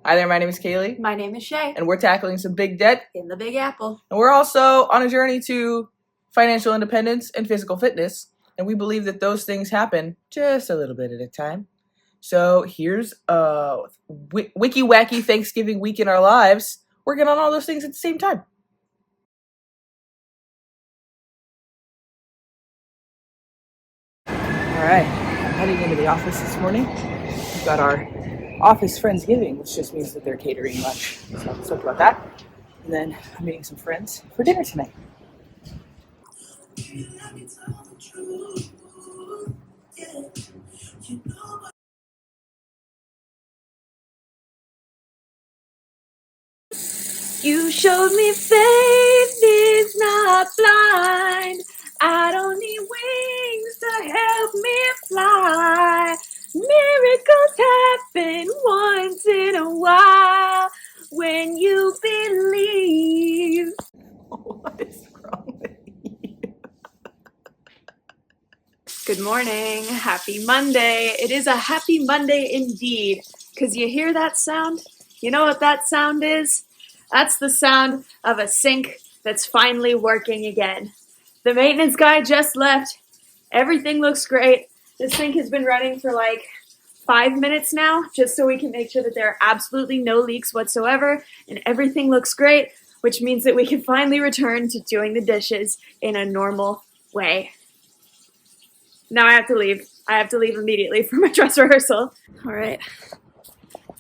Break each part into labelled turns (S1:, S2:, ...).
S1: Hi there, my name is Kayleigh.
S2: My name is Shea.
S1: And we're tackling some big debt
S2: in the Big Apple.
S1: And we're also on a journey to financial independence and physical fitness. And we believe that those things happen just a little bit at a time. So here's a wiki wacky Thanksgiving week in our lives, working on all those things at the same time. All right, I'm heading into the office this morning. We've got our office Friendsgiving, which just means that they're catering lunch. So I'm stoked about that. And then I'm meeting some friends for dinner tonight.
S2: You showed me faith is not blind. I don't need wings to help me fly. Miracles happen once in a while when you believe.
S1: What is wrong with you?
S2: Good morning. Happy Monday. It is a happy Monday indeed. Because you hear that sound? You know what that sound is? That's the sound of a sink that's finally working again. The maintenance guy just left. Everything looks great. The sink has been running for like 5 minutes now, just so we can make sure that there are absolutely no leaks whatsoever, and everything looks great, which means that we can finally return to doing the dishes in a normal way. Now I have to leave. I have to leave immediately for my dress rehearsal. All right.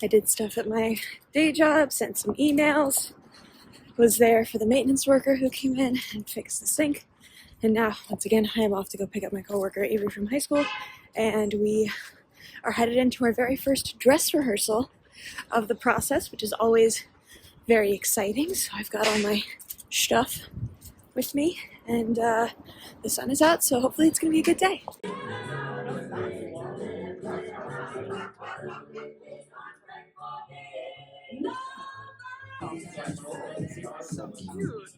S2: I did stuff at my day job, sent some emails, was there for the maintenance worker who came in and fixed the sink. And now, once again, I am off to go pick up my coworker Avery from high school, and we are headed into our very first dress rehearsal of the process, which is always very exciting. So I've got all my stuff with me, and the sun is out, so hopefully it's going to be a good day.
S1: So cute.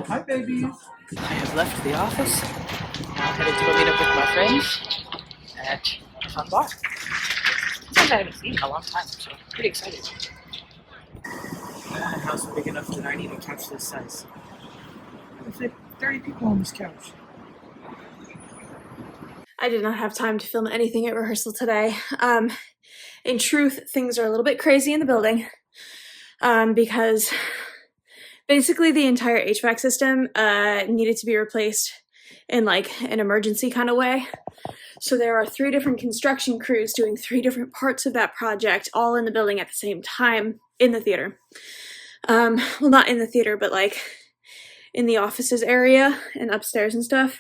S1: Hi, babies. I have left the office. Now headed to go meet up with my friends at a fun bar. Something I haven't seen in a long time, so pretty excited. My house is big enough that I need a couch this size. I fit 30 people on this couch.
S2: I did not have time to film anything at rehearsal today. In truth, things are a little bit crazy in the building because basically the entire HVAC system needed to be replaced in like an emergency kind of way. So there are 3 different construction crews doing 3 different parts of that project, all in the building at the same time in the theater. Well, not in the theater, but like in the offices area and upstairs and stuff.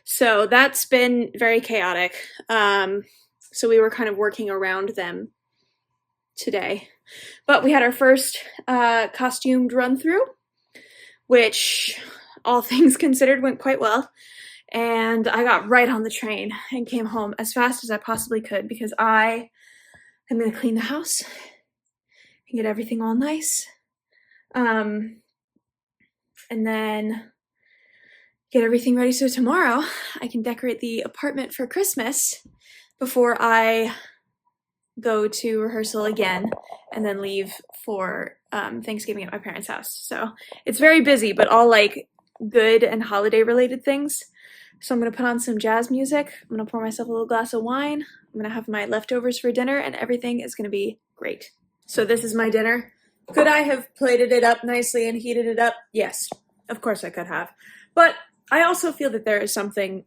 S2: So that's been very chaotic. So we were kind of working around them today. But we had our first costumed run through, which all things considered went quite well. And I got right on the train and came home as fast as I possibly could because I am going to clean the house and get everything all nice. And then get everything ready so tomorrow I can decorate the apartment for Christmas before I go to rehearsal again and then leave for Thanksgiving at my parents' house. So it's very busy, but all like good and holiday related things. So I'm going to put on some jazz music. I'm going to pour myself a little glass of wine. I'm going to have my leftovers for dinner, and everything is going to be great. So this is my dinner. Could I have plated it up nicely and heated it up? Yes, of course I could have. But I also feel that there is something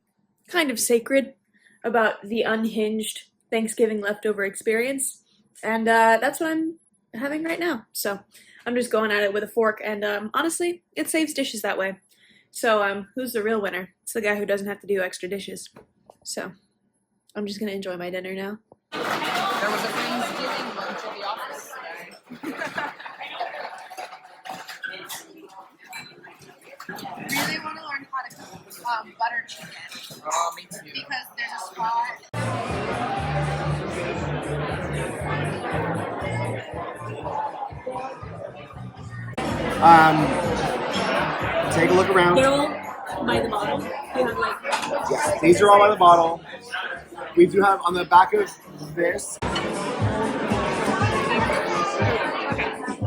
S2: kind of sacred about the unhinged Thanksgiving leftover experience, and that's what I'm having right now. So I'm just going at it with a fork, and honestly, it saves dishes that way. So who's the real winner? It's the guy who doesn't have to do extra dishes. So I'm just gonna enjoy my dinner now.
S1: There was a Thanksgiving lunch at the office today.
S3: Really want to learn how to cook butter chicken.
S1: Oh, me too.
S3: Because there's a spot.
S4: Take a look around.
S2: They're all by the bottle. You have like
S4: Yes, these are all by the bottle. We do have on the back of this.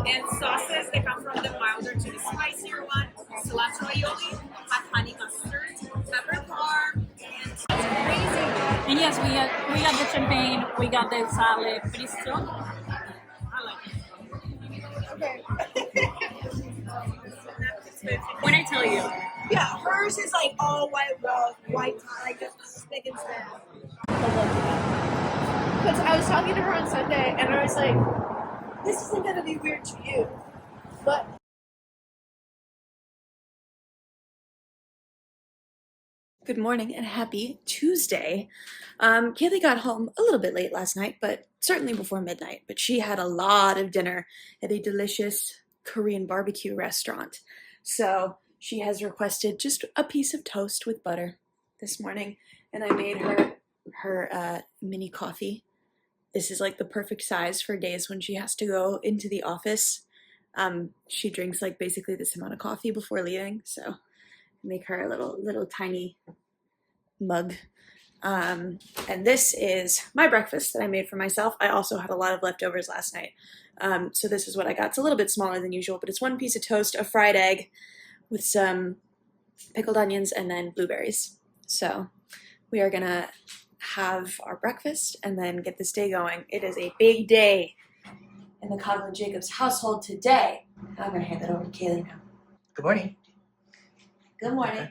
S5: And sauces, they come from the milder to the spicier one. Cilantro aioli, hot honey mustard, pepper parm, and yes, we got the champagne, we got the salad, but it's still, I like it. When I tell you,
S3: Yeah, hers is like all white walls, white like spick and span.
S2: Because I was talking to her on Sunday, and I was like,
S3: This isn't gonna be weird to you, but
S2: good morning and happy Tuesday. Kayleigh got home a little bit late last night, but certainly before midnight. But she had a lot of dinner at a delicious Korean barbecue restaurant. So she has requested just a piece of toast with butter this morning, and I made her mini coffee. This is like the perfect size for days when she has to go into the office. She drinks like basically this amount of coffee before leaving, so make her a little tiny mug. And this is my breakfast that I made for myself. I also had a lot of leftovers last night. So this is what I got. It's a little bit smaller than usual, but it's one piece of toast, a fried egg with some pickled onions, and then blueberries. So we are gonna have our breakfast and then get this day going. It is a big day in the Coughlin Jacobs household today. I'm gonna hand that over to Kayleigh now.
S1: Good morning.
S2: Good morning.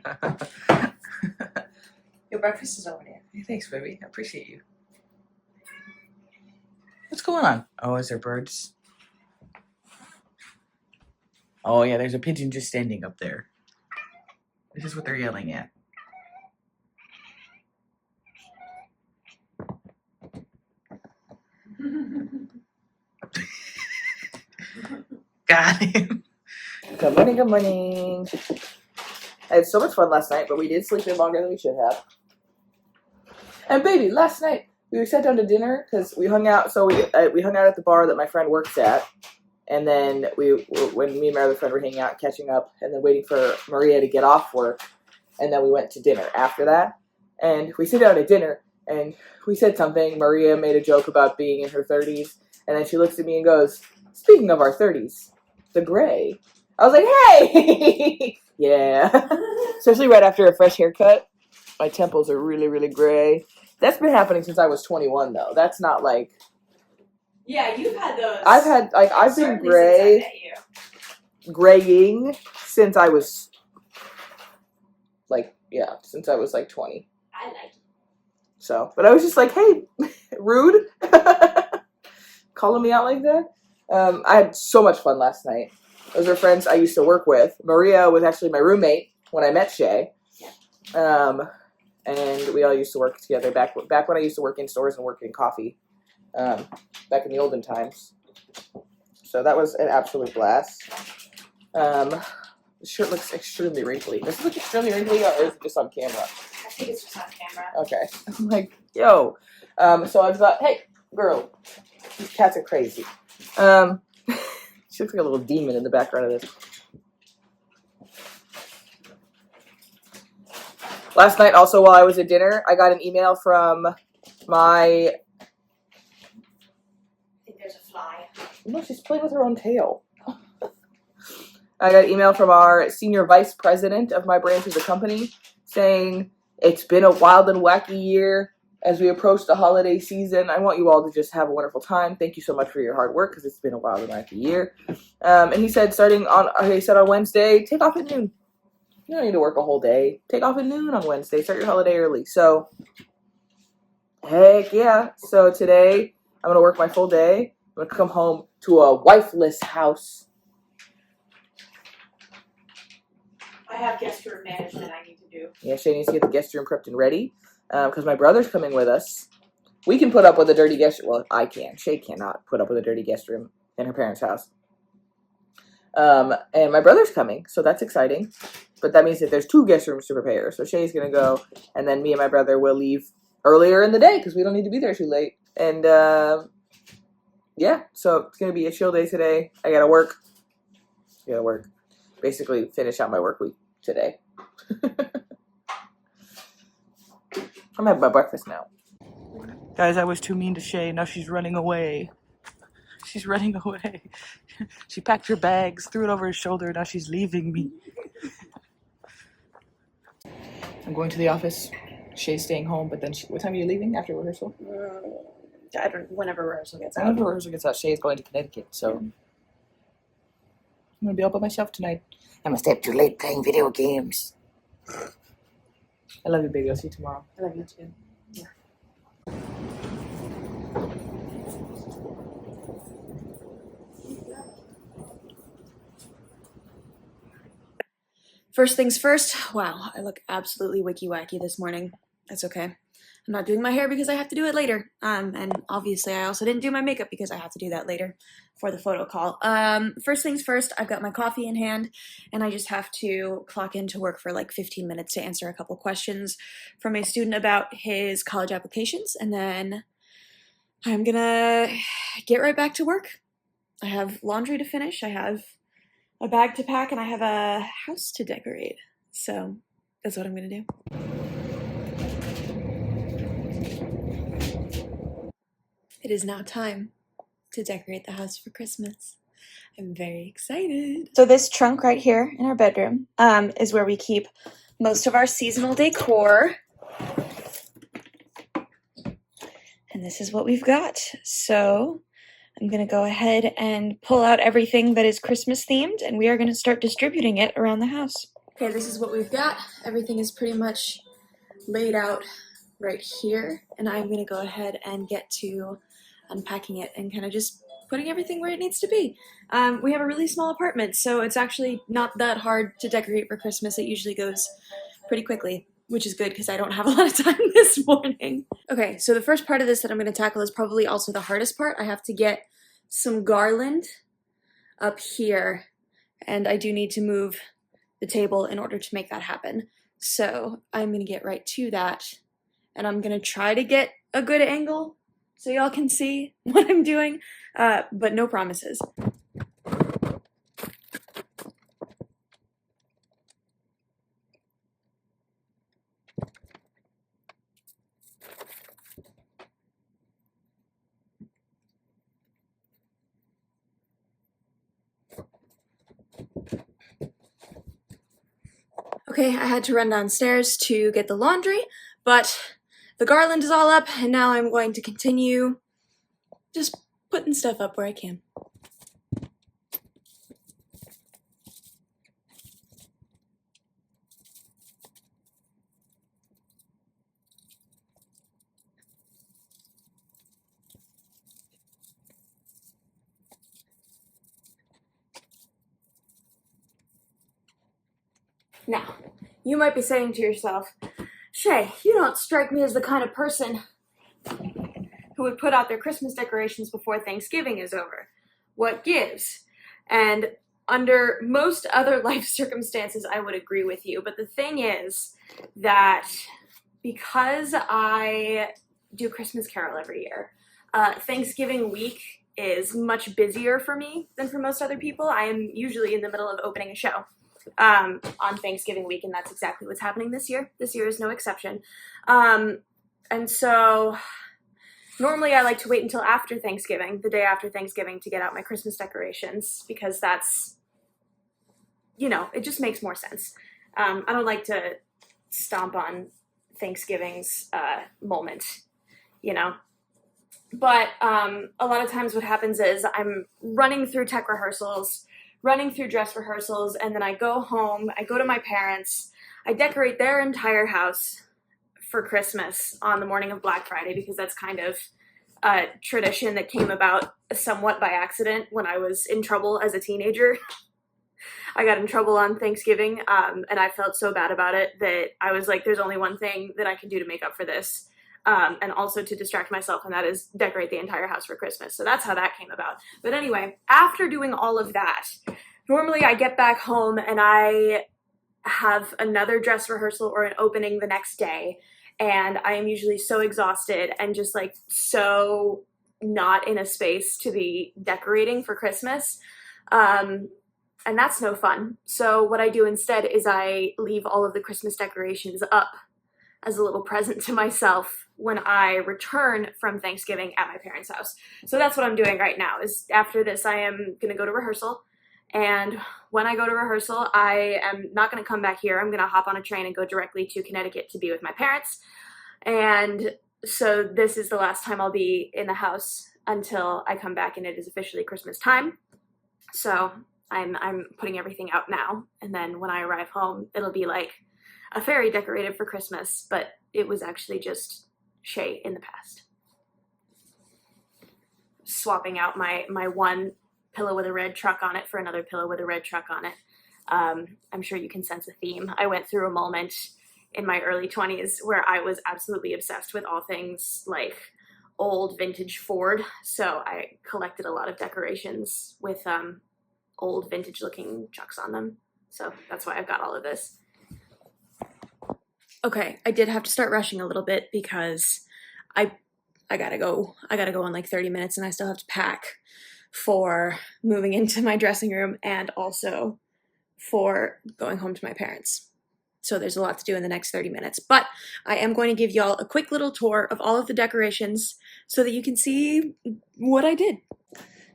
S2: Your breakfast is over there.
S1: Hey, thanks, baby. I appreciate you. What's going on? Oh, is there birds? Oh, yeah, there's a pigeon just standing up there. This is what they're yelling at. Got him.
S6: Good morning, good morning. I had so much fun last night, but we did sleep in longer than we should have. And baby, last night we sat down to dinner because we hung out. So we hung out at the bar that my friend works at, and then when me and my other friend were hanging out, catching up, and then waiting for Maria to get off work, and then we went to dinner after that. And we sit down at dinner, and we said something. Maria made a joke about being in her 30s, and then she looks at me and goes, "Speaking of our 30s, the gray." I was like, "Hey!" Yeah. Especially right after a fresh haircut. My temples are really, really gray. That's been happening since I was 21, though. That's not like...
S2: Yeah, you've had those.
S6: I've been gray, graying since I was, since I was 20.
S2: I like it.
S6: So, but I was just like, hey, rude. Calling me out like that. I had so much fun last night. Those are friends I used to work with. Maria was actually my roommate when I met Shea. And we all used to work together back when I used to work in stores and work in coffee, back in the olden times. So that was an absolute blast. The shirt looks extremely wrinkly. Does it look extremely wrinkly, or is it just on camera?
S2: I think it's just on camera.
S6: Okay. I'm like, yo. So I thought, hey, girl, these cats are crazy. She looks like a little demon in the background of this. Last night, also, while I was at dinner, I got an email from my...
S2: I think there's a fly.
S6: No, she's playing with her own tail. I got an email from our senior vice president of my branch of the company saying, it's been a wild and wacky year. As we approach the holiday season, I want you all to just have a wonderful time. Thank you so much for your hard work, because it's been a wild and wacky year. And he said, on Wednesday, take off at noon. You don't need to work a whole day. Take off at noon on Wednesday. Start your holiday early. So, heck yeah. So today, I'm going to work my full day. I'm going to come home to a wifeless house.
S2: I have guest room management I need to do.
S6: Yeah, Shea needs to get the guest room prepped and ready. Because my brother's coming with us. We can put up with a dirty guest room. Well, I can. Shea cannot put up with a dirty guest room in her parents' house. And my brother's coming, so that's exciting. But that means that there's 2 guest rooms to prepare. So Shea's going to go, and then me and my brother will leave earlier in the day because we don't need to be there too late. And, yeah, so it's going to be a chill day today. I got to work. Basically finish out my work week today. I'm having my breakfast now.
S1: Guys, I was too mean to Shea. Now she's running away. She's running away. She packed her bags, threw it over her shoulder. Now she's leaving me. I'm going to the office. Shea's staying home, but then what time are you leaving after rehearsal?
S2: I don't. Whenever rehearsal gets out.
S1: Whenever rehearsal gets out, Shea's going to Connecticut, so I'm gonna be all by myself tonight. I'm gonna stay up too late playing video games. I love you, baby. I'll see you tomorrow.
S2: I love you too. First things first, wow, I look absolutely wicky-wacky this morning. That's okay. I'm not doing my hair because I have to do it later. And obviously I also didn't do my makeup because I have to do that later for the photo call. First things first, I've got my coffee in hand and I just have to clock into work for like 15 minutes to answer a couple questions from a student about his college applications. And then I'm gonna get right back to work. I have laundry to finish. I have a bag to pack and I have a house to decorate. So that's what I'm gonna do. It is now time to decorate the house for Christmas. I'm very excited. So this trunk right here in our bedroom is where we keep most of our seasonal decor. And this is what we've got. So I'm going to go ahead and pull out everything that is Christmas themed, and we are going to start distributing it around the house. Okay, this is what we've got. Everything is pretty much laid out right here, and I'm going to go ahead and get to unpacking it and kind of just putting everything where it needs to be. We have a really small apartment, so it's actually not that hard to decorate for Christmas. It usually goes pretty quickly, which is good because I don't have a lot of time this morning. Okay, so the first part of this that I'm going to tackle is probably also the hardest part. I have to get some garland up here, and I do need to move the table in order to make that happen. So I'm going to get right to that, and I'm going to try to get a good angle so y'all can see what I'm doing, but no promises. Okay, I had to run downstairs to get the laundry, but the garland is all up, and now I'm going to continue just putting stuff up where I can. Now, you might be saying to yourself, Shea, you don't strike me as the kind of person who would put out their Christmas decorations before Thanksgiving is over. What gives? And under most other life circumstances, I would agree with you. But the thing is that because I do Christmas Carol every year, Thanksgiving week is much busier for me than for most other people. I am usually in the middle of opening a show on Thanksgiving week, and that's exactly what's happening this year. This year is no exception. And so normally I like to wait until after Thanksgiving, the day after Thanksgiving, to get out my Christmas decorations, because that's, you know, it just makes more sense. I don't like to stomp on Thanksgiving's moment, you know. But a lot of times what happens is I'm running through tech rehearsals, running through dress rehearsals, and then I go home, I go to my parents, I decorate their entire house for Christmas on the morning of Black Friday, because that's kind of a tradition that came about somewhat by accident when I was in trouble as a teenager. I got in trouble on Thanksgiving, and I felt so bad about it that I was like, there's only one thing that I can do to make up for this, and also to distract myself, and that is decorate the entire house for Christmas. So that's how that came about. But anyway, after doing all of that, normally I get back home and I have another dress rehearsal or an opening the next day, and I am usually so exhausted and just like so not in a space to be decorating for Christmas. And that's no fun. So what I do instead is I leave all of the Christmas decorations up as a little present to myself when I return from Thanksgiving at my parents' house. So that's what I'm doing right now. Is after this I am gonna go to rehearsal, and when I go to rehearsal I am not gonna come back here. I'm gonna hop on a train and go directly to Connecticut to be with my parents. And so this is the last time I'll be in the house until I come back and it is officially Christmas time. So I'm putting everything out now, and then when I arrive home it'll be like a fairy decorated for Christmas, but it was actually just Shea in the past. Swapping out my one pillow with a red truck on it for another pillow with a red truck on it. I'm sure you can sense a theme. I went through a moment in my early 20s where I was absolutely obsessed with all things like old vintage Ford. So I collected a lot of decorations with old vintage looking trucks on them. So that's why I've got all of this. Okay, I did have to start rushing a little bit because I gotta go in like 30 minutes and I still have to pack for moving into my dressing room and also for going home to my parents. So there's a lot to do in the next 30 minutes, but I am going to give y'all a quick little tour of all of the decorations so that you can see what I did.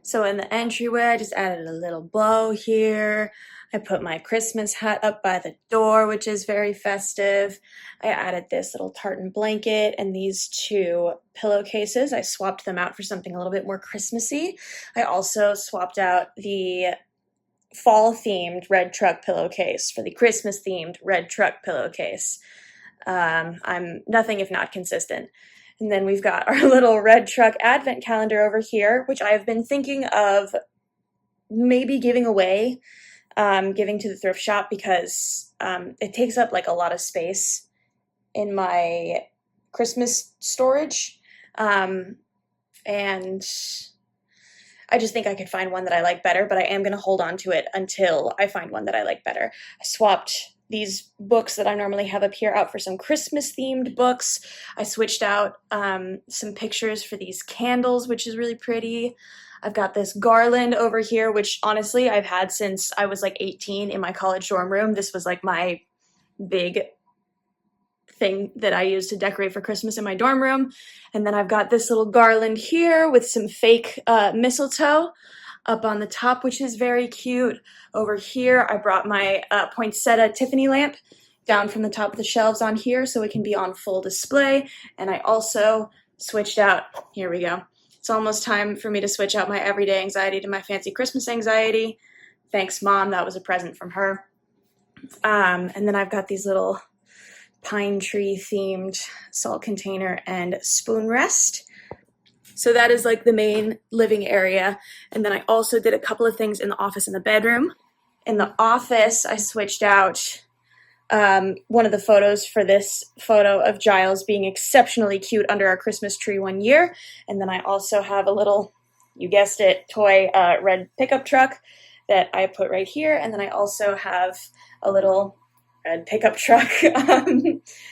S2: So in the entryway, I just added a little bow here. I put my Christmas hat up by the door, which is very festive. I added this little tartan blanket and these two pillowcases. I swapped them out for something a little bit more Christmassy. I also swapped out the fall-themed red truck pillowcase for the Christmas-themed red truck pillowcase. I'm nothing if not consistent. And then we've got our little red truck advent calendar over here, which I've been thinking of maybe giving away, giving to the thrift shop because it takes up like a lot of space in my Christmas storage. And I just think I could find one that I like better, but I am going to hold on to it until I find one that I like better. I swapped these books that I normally have up here out for some Christmas-themed books. I switched out some pictures for these candles, which is really pretty. I've got this garland over here, which honestly I've had since I was like 18 in my college dorm room. This was like my big thing that I used to decorate for Christmas in my dorm room. And then I've got this little garland here with some fake mistletoe up on the top, which is very cute. Over here, I brought my poinsettia Tiffany lamp down from the top of the shelves on here so it can be on full display. And I also switched out, here we go. It's almost time for me to switch out my everyday anxiety to my fancy Christmas anxiety. Thanks, Mom. That was a present from her. And then I've got these little pine tree themed salt container and spoon rest. So that is like the main living area. And then I also did a couple of things in the office and the bedroom. In the office, I switched out one of the photos for this photo of Giles being exceptionally cute under our Christmas tree one year. And then I also have a little, you guessed it, toy red pickup truck that I put right here. And then I also have a little red pickup truck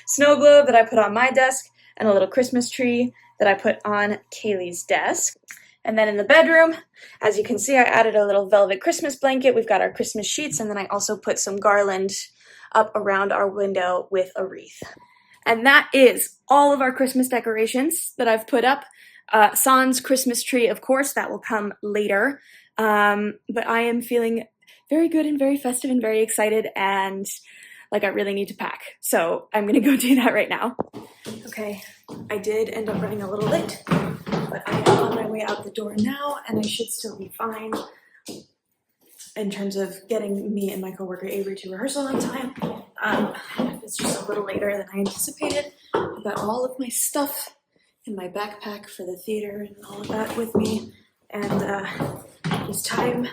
S2: snow globe that I put on my desk and a little Christmas tree that I put on Kayleigh's desk. And then in the bedroom, as you can see, I added a little velvet Christmas blanket. We've got our Christmas sheets, and then I also put some garland up around our window with a wreath. And that is all of our Christmas decorations that I've put up. Sans Christmas tree, of course, that will come later. But I am feeling very good and very festive and very excited, and like I really need to pack. So I'm gonna go do that right now. Okay, I did end up running a little late, but I am on my way out the door now, and I should still be fine in terms of getting me and my coworker Avery to rehearsal on time. It's just a little later than I anticipated. I've got all of my stuff in my backpack for the theater and all of that with me, and it's time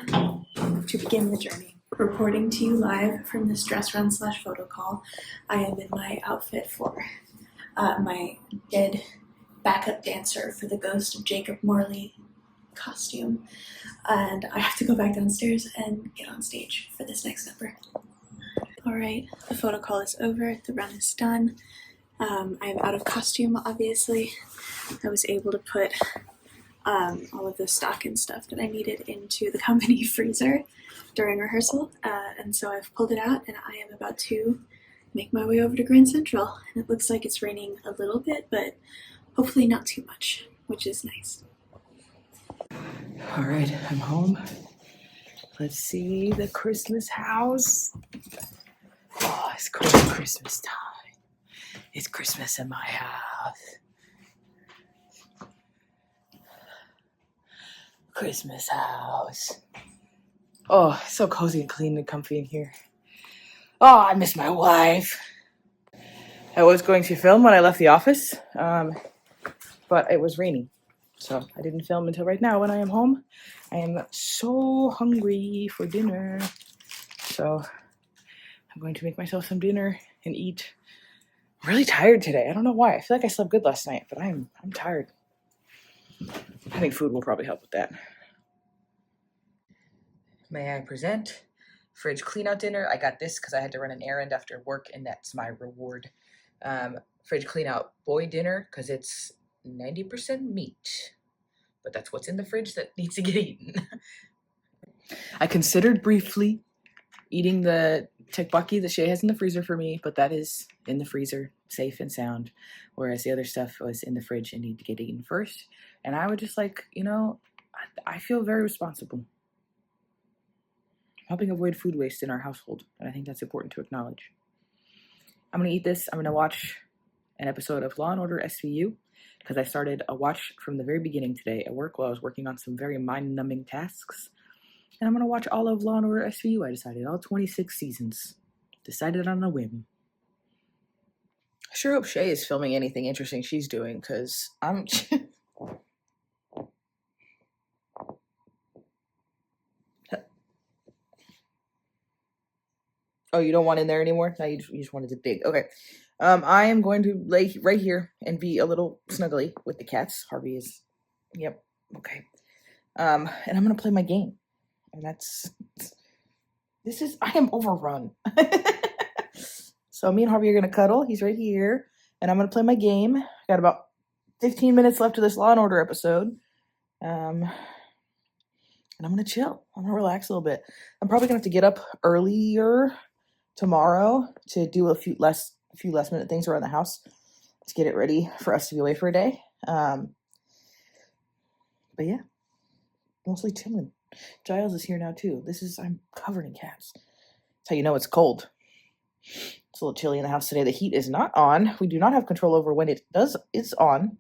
S2: to begin the journey. Reporting to you live from this dress run / photo call. I am in my outfit for my dead backup dancer for the Ghost of Jacob Marley costume, and I have to go back downstairs and get on stage for this next number. Alright, the photo call is over, the run is done. I am out of costume, obviously. I was able to put all of the stock and stuff that I needed into the company freezer during rehearsal, and so I've pulled it out and I am about to make my way over to Grand Central. And it looks like it's raining a little bit, but hopefully not too much, which is nice.
S6: All right, I'm home. Let's see the Christmas house. Oh, it's Christmas time. It's Christmas in my house. Christmas house. Oh, it's so cozy and clean and comfy in here. Oh, I miss my wife. I was going to film when I left the office, but it was raining. So I didn't film until right now when I am home. I am so hungry for dinner. So I'm going to make myself some dinner and eat. I'm really tired today. I don't know why. I feel like I slept good last night, but I'm tired. I think food will probably help with that. May I present fridge clean out dinner? I got this because I had to run an errand after work, and that's my reward. Fridge clean out boy dinner because it's 90% meat, but that's what's in the fridge that needs to get eaten. I considered briefly eating the tteokbokki that Shea has in the freezer for me, but that is in the freezer, safe and sound, whereas the other stuff was in the fridge and needed to get eaten first. And I would just like, I feel very responsible. Helping avoid food waste in our household, and I think that's important to acknowledge. I'm going to eat this. I'm going to watch an episode of Law & Order SVU, because I started a watch from the very beginning today at work while I was working on some very mind-numbing tasks. And I'm going to watch all of Law & Order SVU, I decided. All 26 seasons. Decided on a whim. I sure hope Shea is filming anything interesting she's doing, because I'm... Oh, you don't want in there anymore? No, you just wanted to dig. Okay. I am going to lay right here and be a little snuggly with the cats. Harvey is... Yep. Okay. And I'm going to play my game. And I am overrun. So me and Harvey are going to cuddle. He's right here. And I'm going to play my game. I got about 15 minutes left of this Law & Order episode. And I'm going to chill. I'm going to relax a little bit. I'm probably going to have to get up earlier tomorrow to do a few last minute things around the house to get it ready for us to be away for a day. But yeah, mostly chilling. Giles is here now too. I'm covered in cats. That's how you know it's cold. It's a little chilly in the house today. The heat is not on. We do not have control over when it's on,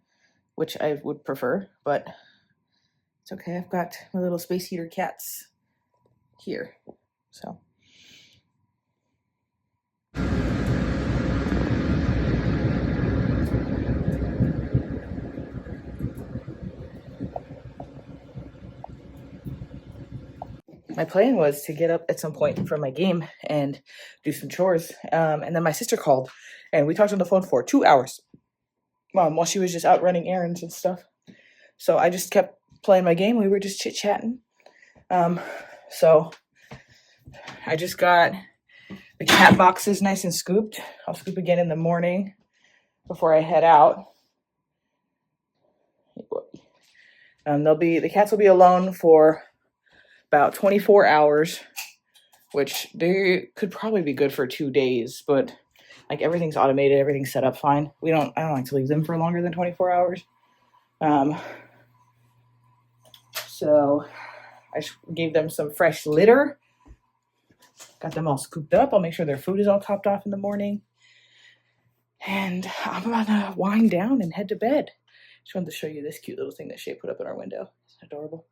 S6: which I would prefer, but it's okay. I've got my little space heater cats here. So my plan was to get up at some point from my game and do some chores. And then my sister called and we talked on the phone for 2 hours while she was just out running errands and stuff. So I just kept playing my game. We were just chit-chatting. So I just got the cat boxes nice and scooped. I'll scoop again in the morning before I head out. The cats will be alone for about 24 hours, which they could probably be good for 2 days, but like everything's automated, everything's set up fine. I don't like to leave them for longer than 24 hours. So I gave them some fresh litter. Got them all scooped up. I'll make sure their food is all topped off in the morning. And I'm about to wind down and head to bed. Just wanted to show you this cute little thing that Shea put up in our window. It's adorable.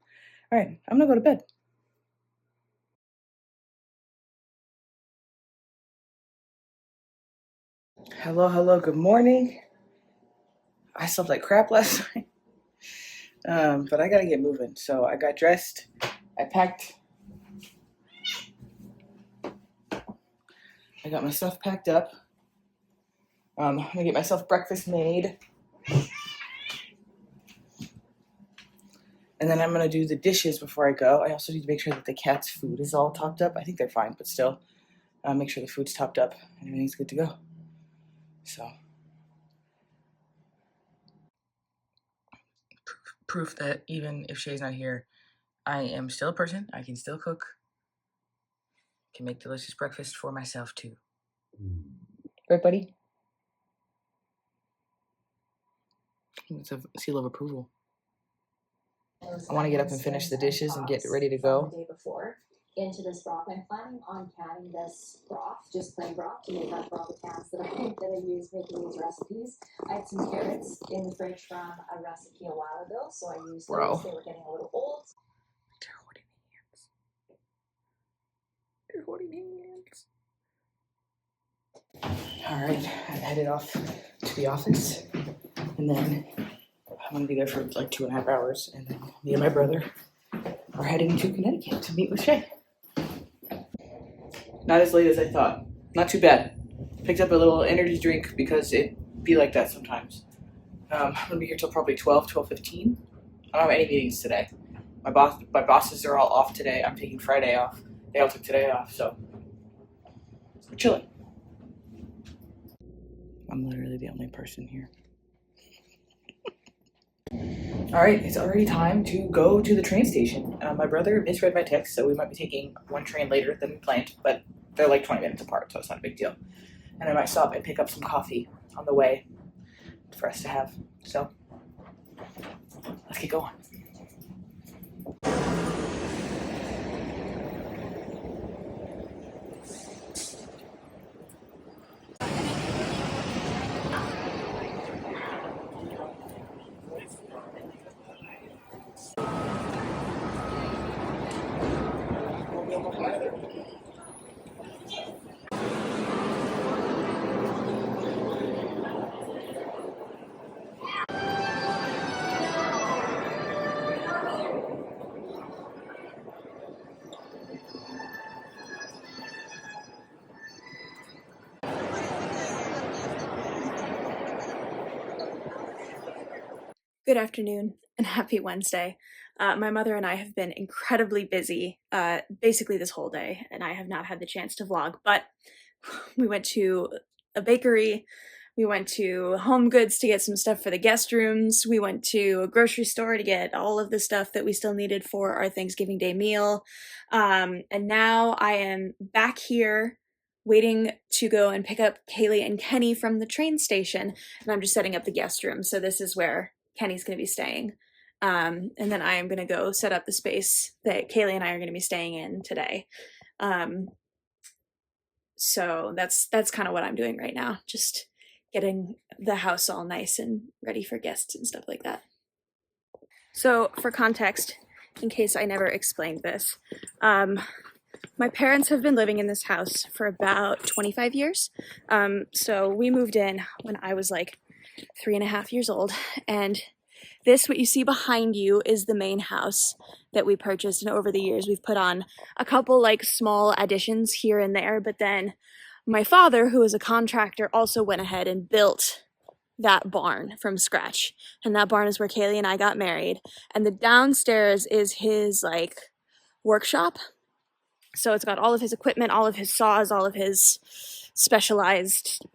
S6: All right, I'm going to go to bed. Hello, good morning. I slept like crap last night. But I gotta get moving. So I got dressed. I packed. I got my stuff packed up. I'm gonna get myself breakfast made. And then I'm gonna do the dishes before I go. I also need to make sure that the cat's food is all topped up. I think they're fine, but still, make sure the food's topped up and everything's good to go. So, proof that even if Shea's not here, I am still a person. I can still cook. Can make delicious breakfast for myself too. Right, buddy? It's a seal of approval. I want to get up and finish the dishes and get ready to go.
S7: The day before into this broth. I'm planning on canning this broth, just plain broth, to make up for all the cans that I use making these recipes. I had some carrots in the fridge from a recipe a while ago, so I used those. They were getting a little old.
S6: They're holding hands. They're holding hands. All right, I'm headed off to the office, and then I'm gonna be there for like 2.5 hours, and then me and my brother are heading to Connecticut to meet with Shea. Not as late as I thought. Not too bad. Picked up a little energy drink because it be like that sometimes. I'm gonna be here till probably 12:15. I don't have any meetings today. My bosses are all off today. I'm taking Friday off. They all took today off, so we're chilling. I'm literally the only person here. All right, it's already time to go to the train station. My brother misread my text, so we might be taking one train later than we planned, but they're like 20 minutes apart, so it's not a big deal. And I might stop and pick up some coffee on the way for us to have. So let's get going.
S2: Good afternoon and happy Wednesday. My mother and I have been incredibly busy basically this whole day, and I have not had the chance to vlog, but we went to a bakery, we went to Home Goods to get some stuff for the guest rooms, we went to a grocery store to get all of the stuff that we still needed for our Thanksgiving Day meal, and now I am back here waiting to go and pick up Kayleigh and Kenny from the train station, and I'm just setting up the guest room, so this is where Kenny's going to be staying. And then I am going to go set up the space that Kayleigh and I are going to be staying in today. So that's kind of what I'm doing right now. Just getting the house all nice and ready for guests and stuff like that. So for context, in case I never explained this, my parents have been living in this house for about 25 years. So we moved in when I was like 3.5 years old, and this, what you see behind you, is the main house that we purchased, and over the years we've put on a couple like small additions here and there, but then my father, who is a contractor, also went ahead and built that barn from scratch, and that barn is where Kayleigh and I got married, and the downstairs is his like workshop, so it's got all of his equipment, all of his saws, all of his specialized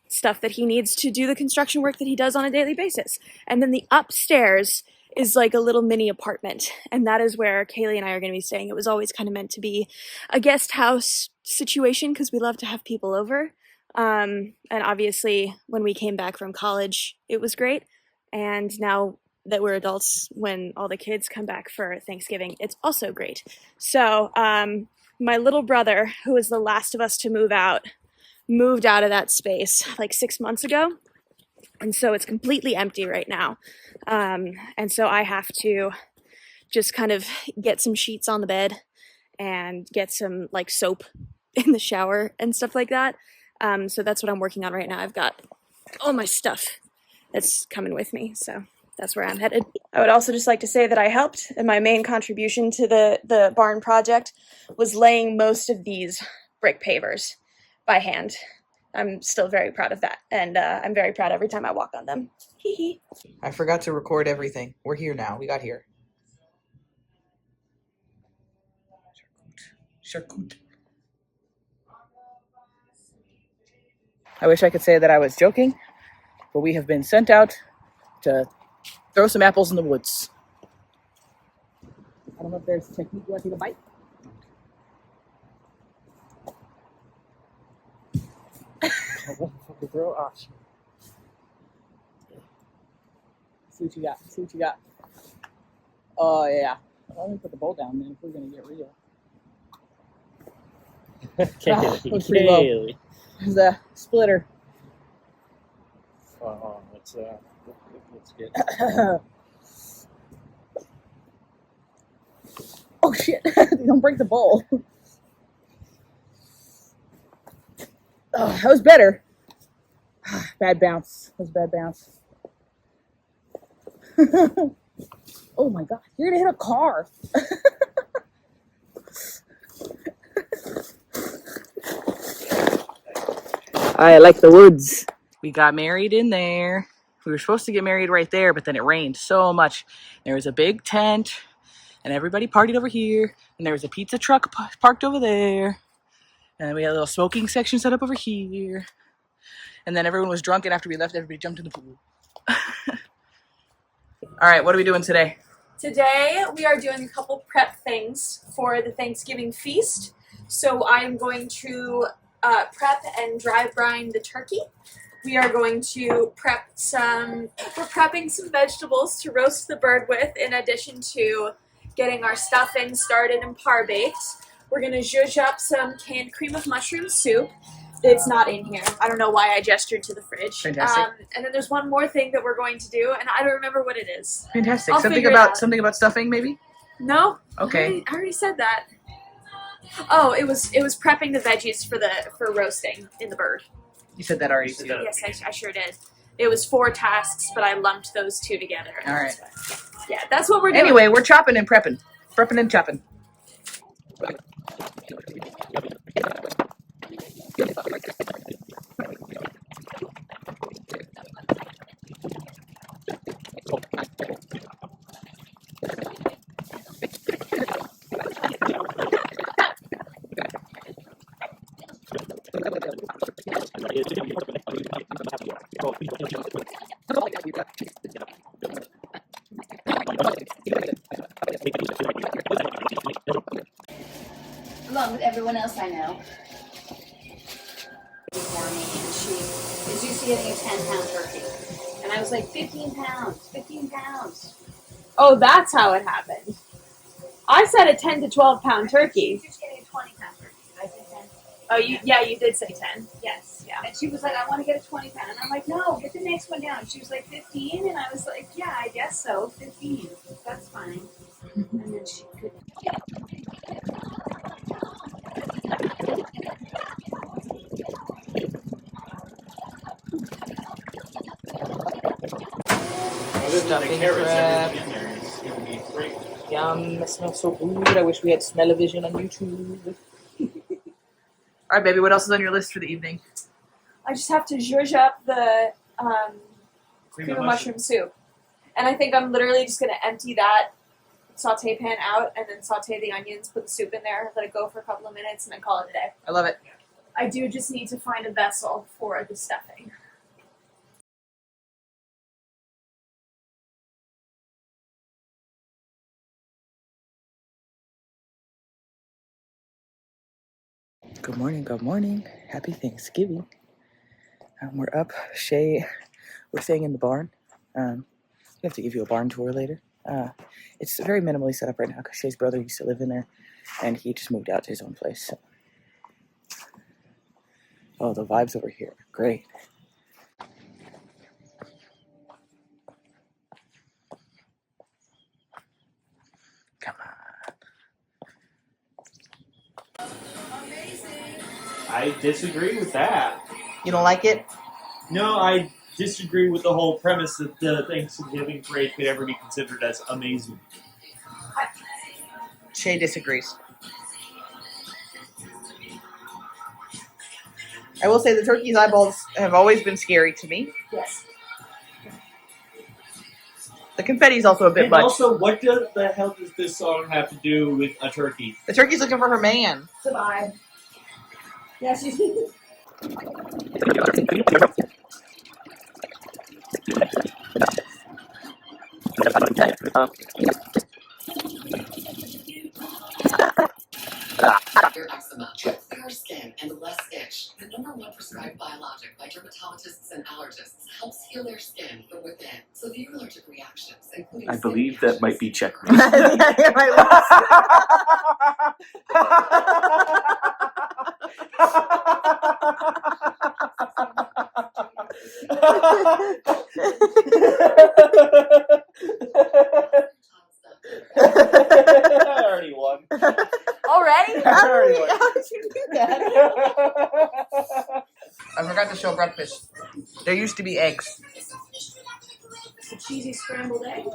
S2: stuff that he needs to do the construction work that he does on a daily basis. And then the upstairs is like a little mini apartment, and that is where Kayleigh and I are going to be staying. It was always kind of meant to be a guest house situation because we love to have people over. And obviously when we came back from college, it was great. And now that we're adults, when all the kids come back for Thanksgiving, it's also great. So my little brother, who was the last of us to move out, moved out of that space like 6 months ago, and so it's completely empty right now, and so I have to just kind of get some sheets on the bed and get some like soap in the shower and stuff like that, so that's what I'm working on right now. I've got all my stuff that's coming with me, so that's where I'm headed. I would also just like to say that I helped, and my main contribution to the barn project was laying most of these brick pavers by hand. I'm still very proud of that, and I'm very proud every time I walk on them. Hee hee.
S6: I forgot to record everything. We're here now. We got here. Charcut. I wish I could say that I was joking, but we have been sent out to throw some apples in the woods. I don't know if there's a technique. You want to take a bite?
S1: throw off. See what you got. See what you got. Oh, yeah. Let me put the bowl down then if we're going to get real.
S8: Kayleigh.
S6: There's a splitter.
S8: Let's get.
S6: Oh shit! Don't break the bowl. Oh, that was better. Bad bounce. That was a bad bounce. Oh my god! You're gonna hit a car. I like the woods.
S1: We got married in there. We were supposed to get married right there, but then it rained so much. There was a big tent, and everybody partied over here. And there was a pizza truck parked over there. And we had a little smoking section set up over here. And then everyone was drunk, and after we left, everybody jumped in the pool. All right, what are we doing today?
S2: Today we are doing a couple prep things for the Thanksgiving feast. So I am going to prep and dry brine the turkey. We are going to prep we're prepping some vegetables to roast the bird with, in addition to getting our stuffing started and par-baked. We're going to zhuzh up some canned cream of mushroom soup. It's not in here. I don't know why I gestured to the fridge.
S1: Fantastic.
S2: And then there's one more thing that we're going to do, and I don't remember what it is.
S1: Fantastic.
S2: I'll
S1: Something
S2: figure it
S1: about
S2: out.
S1: something about stuffing, maybe?
S2: No.
S1: Okay.
S2: I already said that. Oh, it was prepping the veggies for roasting in the bird.
S1: You said that already too.
S2: Yes, I sure did. It was 4 tasks, but I lumped those 2 together.
S1: All right.
S2: Yeah, that's what we're doing.
S1: Anyway, we're chopping and prepping. Prepping and chopping.
S9: Along with everyone else I know. For me, and she is used to getting a 10-pound turkey. And I was like, 15 pounds, 15 pounds.
S2: Oh, that's how it happened. I said a 10 to 12 pound turkey.
S9: She's getting a 20-pound turkey. I said 10.
S2: Oh, you did say 10.
S9: Yes.
S2: Yeah.
S9: And she was like, I want to get a 20-pound. And I'm like, no, get the next one down. She was like, 15? And I was like, yeah, I guess so, 15. That's fine. And then she couldn't.
S1: Stuffing prep. Yum, it smells so good. I wish we had smell-o-vision on YouTube. All right, baby, what else is on your list for the evening?
S2: I just have to zhuzh up the cream of mushroom soup. And I think I'm literally just going to empty that saute pan out and then saute the onions, put the soup in there, let it go for a couple of minutes, and then call it a day.
S1: I love it.
S2: I do just need to find a vessel for the stuffing.
S1: Good morning, good morning. Happy Thanksgiving. We're up. Shea, we're staying in the barn. We have to give you a barn tour later. It's very minimally set up right now because Shea's brother used to live in there and he just moved out to his own place. So. Oh, the vibes over here are great. Come on.
S8: I disagree with that.
S1: You don't like it?
S8: No, I disagree with the whole premise that the Thanksgiving parade could ever be considered as amazing.
S1: Shea disagrees. I will say the turkey's eyeballs have always been scary to me.
S2: Yes.
S1: The confetti is also a bit
S8: And
S1: much.
S8: also, what the hell does this song have to do with a turkey?
S1: The turkey's looking for her man.
S2: It's a vibe. Yes, you do.
S10: Your eczema, fair skin, and less itch. itch, the #1 prescribed biologic by dermatologists and allergists, helps heal their skin from within. Severe allergic reactions, including
S11: I
S10: skin
S11: believe that might be
S10: reactions,
S11: checkmate.
S8: I already won.
S6: Already?
S8: Already won.
S6: How did you do that? I forgot to show breakfast. There used to be eggs.
S9: It's a cheesy scrambled egg,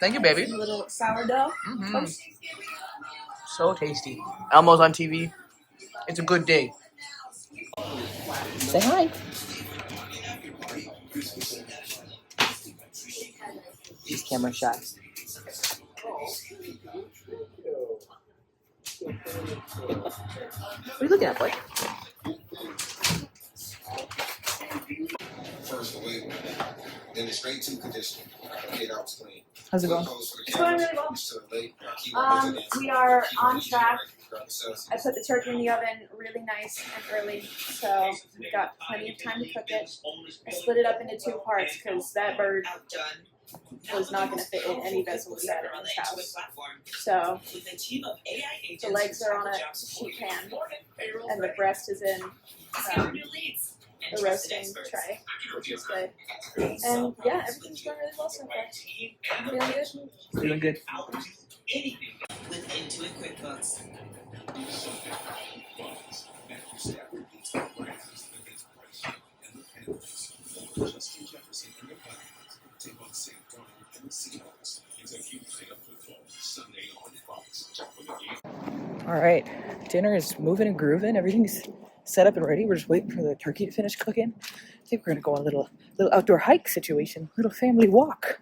S6: Thank you, baby.
S9: a little sourdough. Toast.
S6: So tasty. Elmo's on TV. It's a good day. Say hi. She's camera shy. What are you looking at, boy?
S12: First away, then straight to conditioning. Get out clean.
S6: How's it going?
S9: It's going really well. We are on track. I put the turkey in the oven really nice and early, so we've got plenty of time to cook it. I split it up into 2 parts because that bird was not going to fit in any vessel we had in this house. So the legs are on a sheet pan, and the breast is in the roasting tray, which is good. And yeah, everything's going really well so far. I'm feeling good.
S6: Feeling good.
S13: With Intuit QuickBooks.
S6: All right, dinner is moving and grooving. Everything's set up and ready. We're just waiting for the turkey to finish cooking. I think we're gonna go on a little outdoor hike situation, little family walk.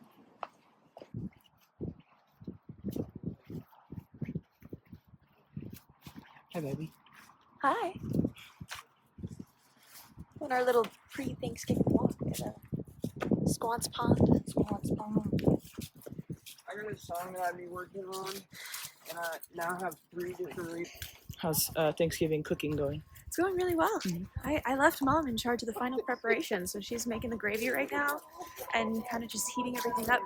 S6: Hi, baby.
S2: Hi. On our little pre-Thanksgiving walk at Squance Pond.
S6: Squance Pond. I got a song that I've been working on, and I now have 3 different. How's Thanksgiving cooking going?
S2: It's going really well. I left Mom in charge of the final preparation, so she's making the gravy right now and kind of just heating everything up.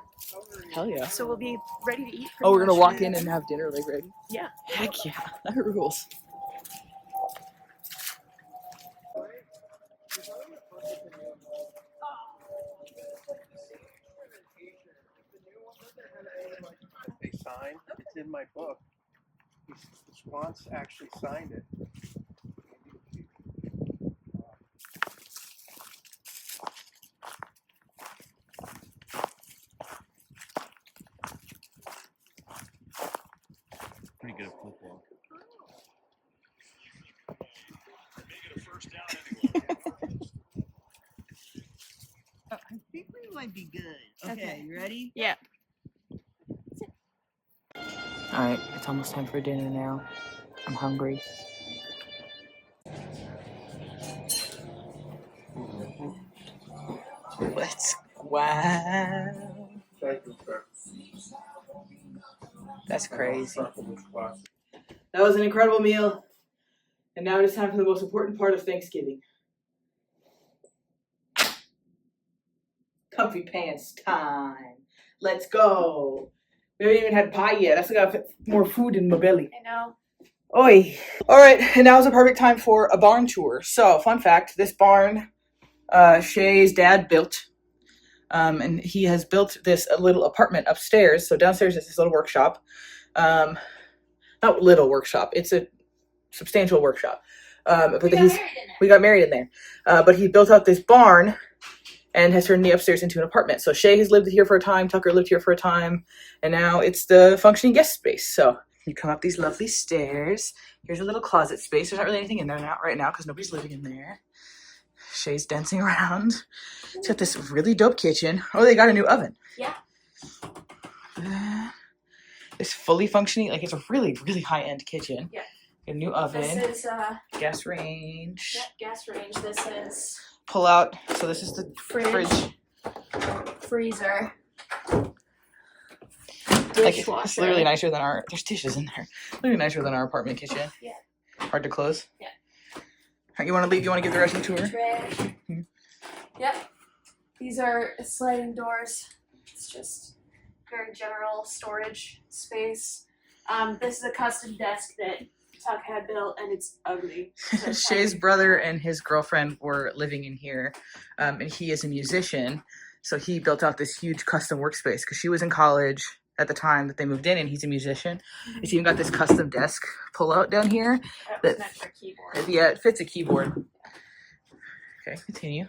S6: Hell yeah.
S2: So we'll be ready to eat.
S6: Oh, we're gonna walk in and have dinner like ready?
S2: Yeah.
S6: Heck yeah, that rules.
S14: They signed. It's in my book. Squance actually signed it.
S11: Pretty good at football.
S13: I think we might be good. Okay, you ready?
S2: Yeah.
S6: Alright, it's almost time for dinner now. I'm hungry. Let's wow. That's crazy. That was an incredible meal. And now it is time for the most important part of Thanksgiving. Comfy pants time. Let's go. We haven't even had pie yet. I still got more food in my belly.
S2: I know.
S6: Oi. Alright, and now is a perfect time for a barn tour. So, fun fact, this barn, Shea's dad built. And he has built this little apartment upstairs. So downstairs is this little workshop. Not little workshop. It's a substantial workshop. But we got married in there. But he built out this barn and has turned the upstairs into an apartment. So Shea has lived here for a time, Tucker lived here for a time, and now it's the functioning guest space. So you come up these lovely stairs. Here's a little closet space. There's not really anything in there right now because nobody's living in there. Shea's dancing around. It's got this really dope kitchen. Oh, they got a new oven.
S2: Yeah.
S6: It's fully functioning. Like, it's a really, really high-end kitchen.
S2: Yeah.
S6: A new oven.
S2: This is
S6: gas range.
S2: yeah, gas range. This is
S6: Pull out. So this is the fridge.
S2: Freezer.
S6: Like,
S2: Dishwasher.
S6: it's literally nicer than our. There's dishes in there. Literally nicer than our apartment kitchen.
S2: Yeah.
S6: Hard to close.
S2: Yeah.
S6: You want to leave? You want to give the rest of the tour?
S9: Trash. Yep. These are sliding doors. It's just very general storage space. This is a custom desk that Tuck had built, and it's ugly. So
S6: Shay's brother and his girlfriend were living in here, and he is a musician, so he built out this huge custom workspace because she was in college at the time that they moved in, and he's a musician. He's even got this custom desk pull-out down here.
S9: That meant for a keyboard.
S6: Yeah, it fits a keyboard. Okay, continue.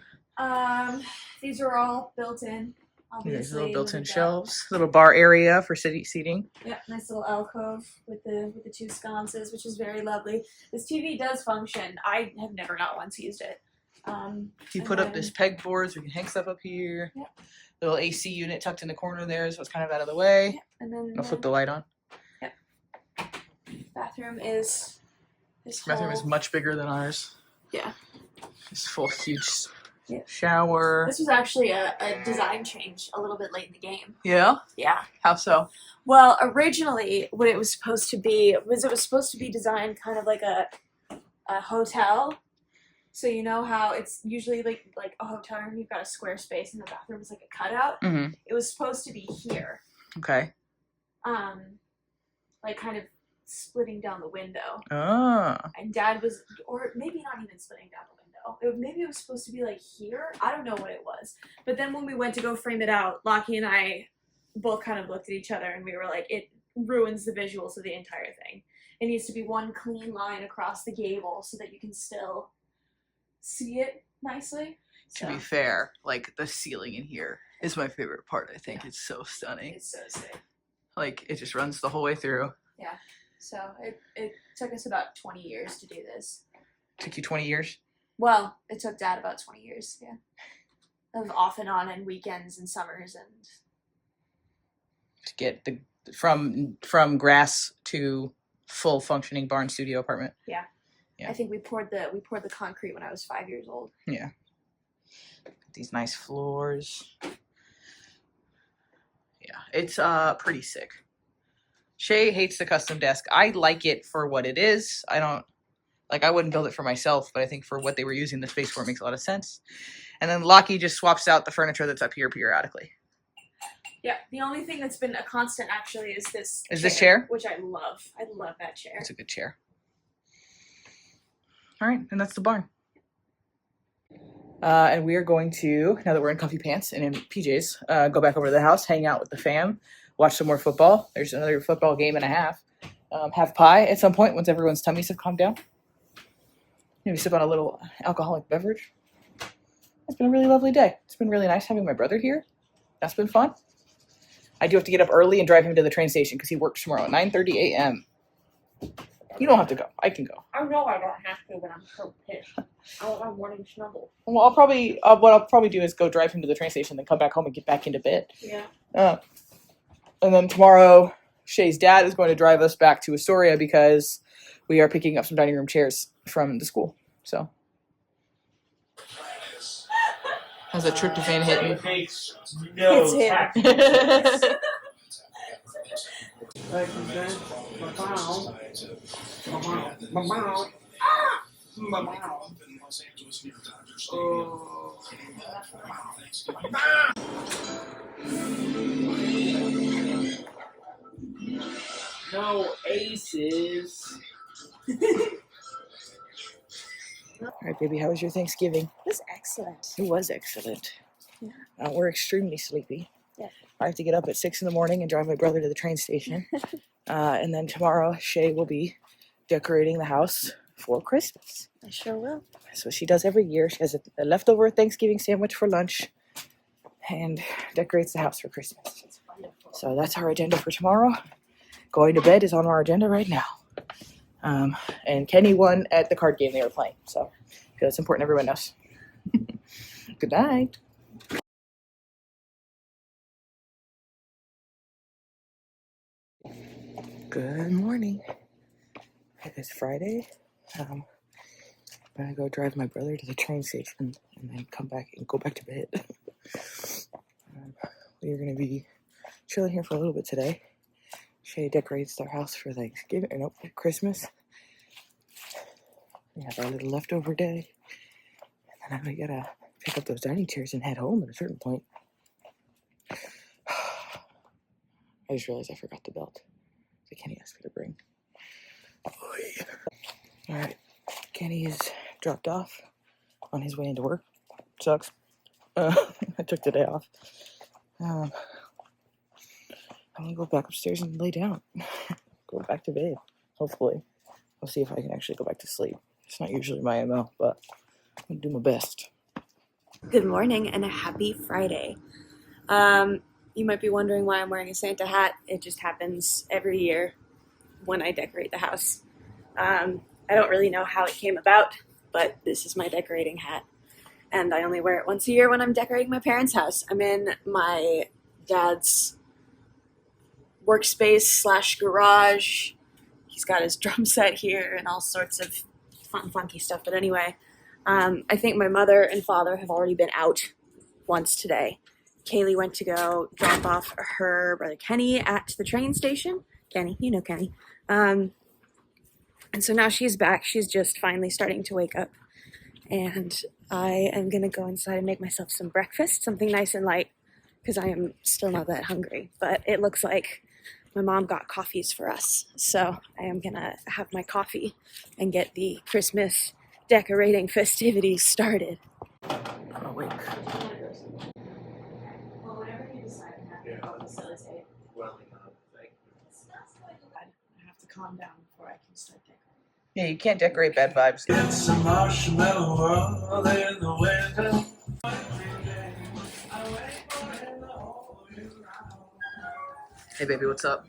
S9: These are all built in. Obviously,
S6: There's little built-in
S9: with that.
S6: shelves, little bar area for seating.
S9: Yep, nice little alcove with the two sconces, which is very lovely. This TV does function. I have never not once used it.
S6: You put up this pegboard, so we can hang stuff up here.
S9: Yep.
S6: Little AC unit tucked in the corner there, so it's kind of out of the way.
S9: Yep, and then
S6: I'll flip the light on.
S9: Yep. Bathroom is
S6: Bathroom is much bigger than ours.
S9: Yeah.
S6: It's full, huge
S9: Yeah.
S6: shower.
S9: This was actually a design change a little bit late in the game.
S6: Yeah?
S9: Yeah.
S6: How so?
S9: Well, originally what it was supposed to be was it was supposed to be designed kind of like a hotel. So you know how it's usually like a hotel room, you've got a square space and the bathroom is like a cutout.
S6: Mm-hmm.
S9: It was supposed to be here.
S6: Okay.
S9: Like kind of splitting down the window.
S6: Oh.
S9: And Dad was, or maybe not even splitting down the window. Maybe it was supposed to be like here. I don't know what it was. But then when we went to go frame it out, Lockie and I both kind of looked at each other and we were like, it ruins the visuals of the entire thing. It needs to be one clean line across the gable so that you can still see it nicely.
S6: To be fair, like the ceiling in here is my favorite part. I think it's so stunning.
S9: It's so sick.
S6: Like it just runs the whole way through.
S9: Yeah. So it took us about 20 years to do this.
S6: Took you 20 years?
S9: Well, it took Dad about 20 years, yeah. Of off and on and weekends and summers and
S6: To get the from grass to full functioning barn studio apartment.
S9: yeah. I think we poured the concrete when I was 5 years old.
S6: Yeah. These nice floors. Yeah, it's pretty sick. Shea hates the custom desk. I like it for what it is. I wouldn't build it for myself, but I think for what they were using the space for, it makes a lot of sense. And then Lockie just swaps out the furniture that's up here periodically.
S9: Yeah, the only thing that's been a constant actually is this
S6: this chair?
S9: which I love. I love that chair.
S6: It's a good chair. All right, and that's the barn. And we are going to, now that we're in comfy pants and in PJs, go back over to the house, hang out with the fam, watch some more football. There's another football game and a half. Have pie at some point once everyone's tummies have calmed down. Maybe sip on a little alcoholic beverage. It's been a really lovely day. It's been really nice having my brother here. That's been fun. I do have to get up early and drive him to the train station because he works tomorrow at 9:30 a.m. You don't have to go. I can go.
S9: I know I don't have to, but I'm so pissed. I want my morning snuggle.
S6: Well, I'll probably what I'll probably do is go drive him to the train station, then come back home and get back into bed.
S9: Yeah.
S6: And then tomorrow, Shay's dad is going to drive us back to Astoria because we are picking up some dining room chairs from the school. So, how's that tryptophan hitting?
S8: It makes no
S9: It's him.
S8: tax. No aces.
S6: All right, baby, how was your Thanksgiving?
S9: It was excellent.
S6: It was excellent.
S9: Yeah.
S6: We're extremely sleepy.
S9: Yeah.
S6: I have to get up at 6 in the morning and drive my brother to the train station. And then tomorrow, Shea will be decorating the house for Christmas.
S9: I sure will.
S6: So she does every year. She has a leftover Thanksgiving sandwich for lunch and decorates the house for Christmas.
S9: It's wonderful.
S6: So that's our agenda for tomorrow. Going to bed is on our agenda right now. And Kenny won at the card game they were playing. So that's important everyone knows. Good night. Good morning. It's Friday. I'm gonna go drive my brother to the train station and then come back and go back to bed. We're gonna be chilling here for a little bit today. Shea decorates their house for Thanksgiving, Christmas. We have our little leftover day. And then I gotta pick up those dining chairs and head home at a certain point. I just realized I forgot the belt that Kenny asked me to bring. Alright, Kenny is dropped off on his way into work. Sucks. I took the day off. I'm gonna go back upstairs and lay down. Go back to bed, hopefully. I'll see if I can actually go back to sleep. It's not usually my MO, but I'm gonna do my best.
S2: Good morning and a happy Friday. You might be wondering why I'm wearing a Santa hat. It just happens every year when I decorate the house. I don't really know how it came about, but this is my decorating hat. And I only wear it once a year when I'm decorating my parents' house. I'm in my dad's workspace slash garage. He's got his drum set here and all sorts of fun, funky stuff. But anyway, I think my mother and father have already been out once today. Kayleigh went to go drop off her brother Kenny at the train station. Kenny, you know Kenny. And so now she's back. She's just finally starting to wake up. And I am going to go inside and make myself some breakfast, something nice and light, because I am still not that hungry. But it looks like my mom got coffees for us. So I am going to have my coffee and get the Christmas decorating festivities started.
S6: I'm awake.
S2: Well, whatever you decide, I'm happy to facilitate. I have to calm down before I can start decorating.
S6: Yeah, you can't decorate bad vibes.
S15: It's a marshmallow world in the winter.
S6: Hey baby, what's up?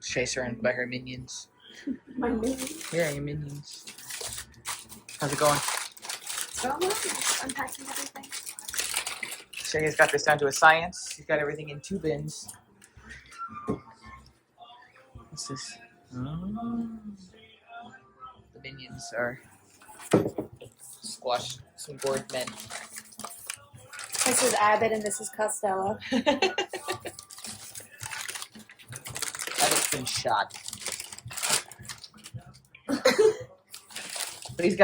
S6: Shea surrounded by her minions.
S2: My minions?
S6: Yeah, your minions. How's it going?
S2: So I'm unpacking everything.
S6: Shea's got this down to a science. She's got everything in 2 bins. What's this? Oh. The minions are squash some bored men.
S2: This is Abbott and this is Costello.
S6: Abbott's been shot. But he's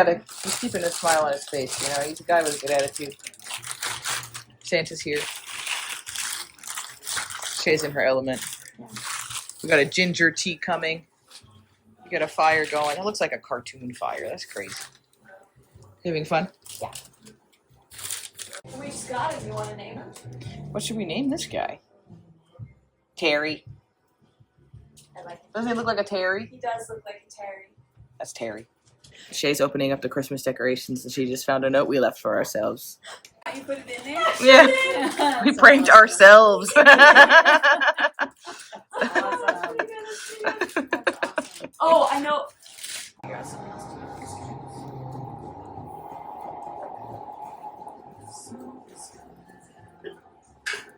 S6: keeping a smile on his face, you know, he's a guy with a good attitude. Santa's here. Shea's in her element. We got a ginger tea coming. We got a fire going. It looks like a cartoon fire. That's crazy. You having fun?
S2: Yeah. We just got him. You want to name him?
S6: What should we name this guy? Terry.
S2: I like him.
S6: Doesn't he look like a Terry?
S2: He does look like a Terry.
S6: That's Terry. Shea's opening up the Christmas decorations and she just found a note we left for ourselves.
S2: You put it in there?
S6: Yeah. We pranked ourselves.
S2: Oh, I know.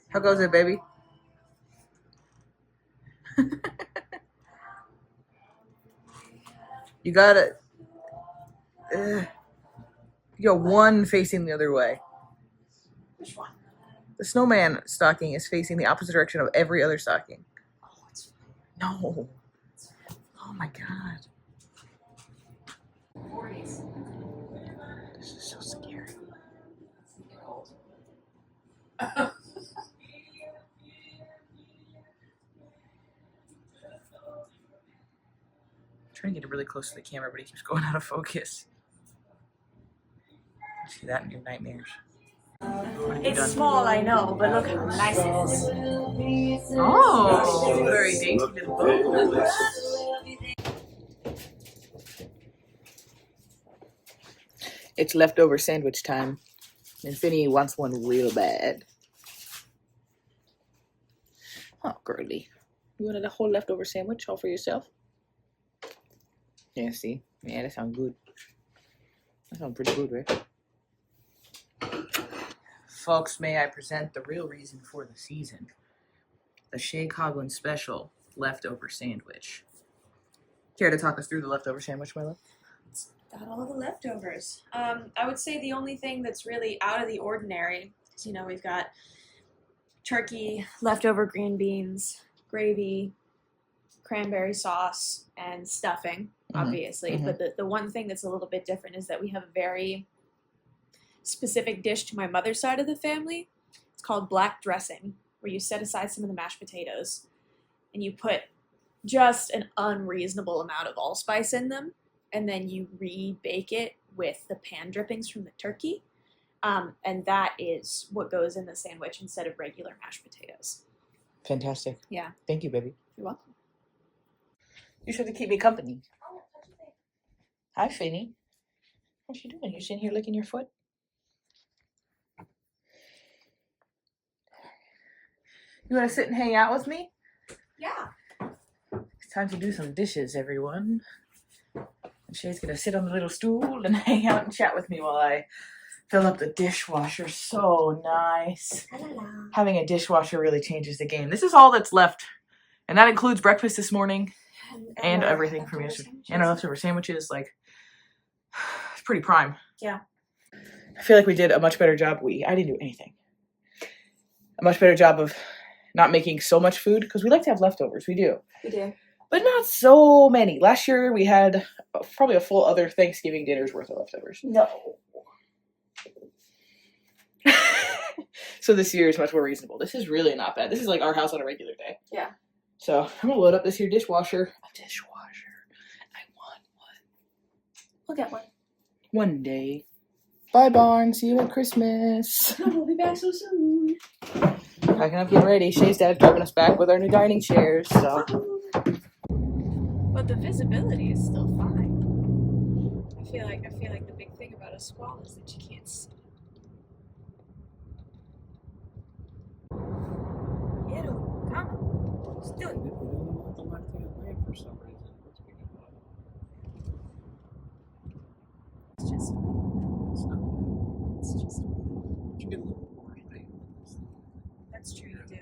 S6: How goes it, baby? You got it. You got one facing the other way.
S2: Which one?
S6: The snowman stocking is facing the opposite direction of every other stocking.
S2: Oh, it's
S6: No. Oh my god.
S2: 40s.
S6: This is so scary. I'm trying to get it really close to the camera, but he keeps going out of focus. You see that in your nightmares.
S2: It's small, I know, but look how nice it is.
S6: Oh, very dainty little boat. It's leftover sandwich time, and Finny wants one real bad. Oh, girly. You wanted a whole leftover sandwich all for yourself? Yeah, see? Yeah, that sounds good. That sounds pretty good, right? Folks, may I present the real reason for the season. The Shea Coughlin Special Leftover Sandwich. Care to talk us through the leftover sandwich, my love?
S2: It's got all the leftovers. I would say the only thing that's really out of the ordinary is, you know, we've got turkey, leftover green beans, gravy, cranberry sauce, and stuffing. obviously.
S6: Mhm.
S2: But the one thing that's a little bit different is that we have a very specific dish to my mother's side of the family. It's called black dressing, where you set aside some of the mashed potatoes and you put just an unreasonable amount of allspice in them, and then you rebake it with the pan drippings from the turkey. And that is what goes in the sandwich instead of regular mashed potatoes.
S6: Fantastic.
S2: Yeah.
S6: Thank you, baby.
S2: You're welcome.
S6: You should keep me company. Hi, Finny. What you doing? You sitting here licking your foot? You want to sit and hang out with me?
S9: Yeah.
S6: It's time to do some dishes, everyone. And Shea's gonna sit on the little stool and hang out and chat with me while I fill up the dishwasher. So nice. Having a dishwasher really changes the game. This is all that's left. And that includes breakfast this morning and everything from yesterday. And our leftover sandwiches. Like, it's pretty prime.
S2: Yeah.
S6: I feel like we did a much better job. I didn't do anything. A much better job of not making so much food, because we like to have leftovers. We do.
S2: We do.
S6: But not so many. Last year we had probably a full other Thanksgiving dinner's worth of leftovers.
S2: No.
S6: So this year is much more reasonable. This is really not bad. This is like our house on a regular day.
S2: Yeah.
S6: So I'm gonna load up this here dishwasher. A dishwasher. I want one.
S2: We'll get one.
S6: One day. Bye, Barn. See you at Christmas.
S2: We'll be back so soon.
S6: Packing up, getting ready. Shay's dad driving us back with our new dining chairs. So.
S2: But the visibility is still fine. I feel like the big thing about a squall is that you can't see.
S14: The left-hand lane for some reason.
S2: It's just
S14: It's not good.
S2: it's just
S14: You get a little more light on this thing.
S2: that's true, you do.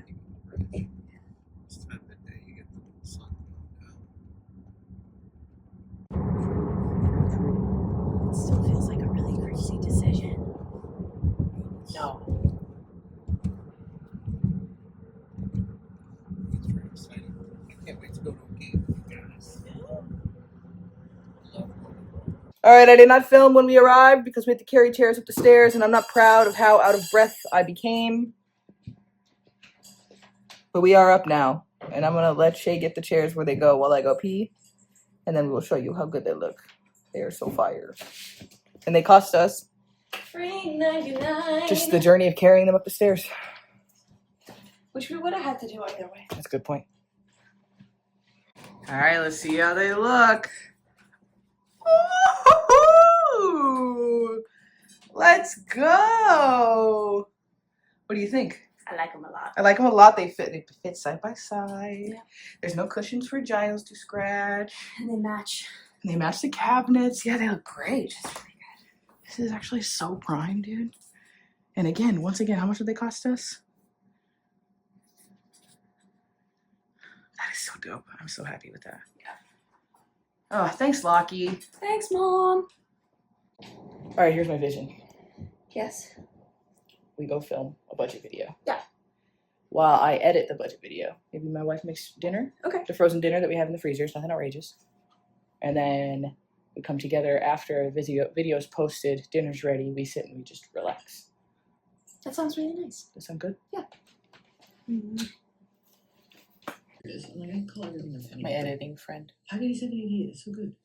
S14: This time of the day, you get the sun
S2: It still feels like a really crazy decision.
S6: No.
S14: It's very exciting. I can't wait to go to a game with you guys.
S6: Alright, I did not film when we arrived because we had to carry chairs up the stairs, and I'm not proud of how out of breath I became. But we are up now, and I'm gonna let Shea get the chairs where they go while I go pee, and then we will show you how good they look. They are so fire. And they cost us
S2: $3.99.
S6: just the journey of carrying them up the stairs.
S2: Which we would have had to do either way.
S6: That's a good point. Alright, let's see how they look. Ooh, let's go. What do you think?
S2: I like them a lot.
S6: I like them a lot. They fit side by side. Yeah. There's no cushions for Giles to scratch.
S2: And they match.
S6: And they match the cabinets. Yeah, they look great. It's really good. This is actually so prime, dude. And again, once again, how much did they cost us? That is so dope. I'm so happy with that. Yeah. Oh, thanks, Lockie.
S2: Thanks, Mom.
S6: All right, here's my vision.
S2: Yes.
S6: We go film a budget video.
S2: Yeah.
S6: While I edit the budget video. Maybe my wife makes dinner.
S2: Okay.
S6: The frozen dinner that we have in the freezer. It's nothing outrageous. And then we come together after the video's posted, dinner's ready, we sit and we just relax.
S2: That sounds really nice.
S6: Does that sound good?
S2: Yeah.
S6: Mm-hmm. My editing friend.
S10: How can you say that he is so good?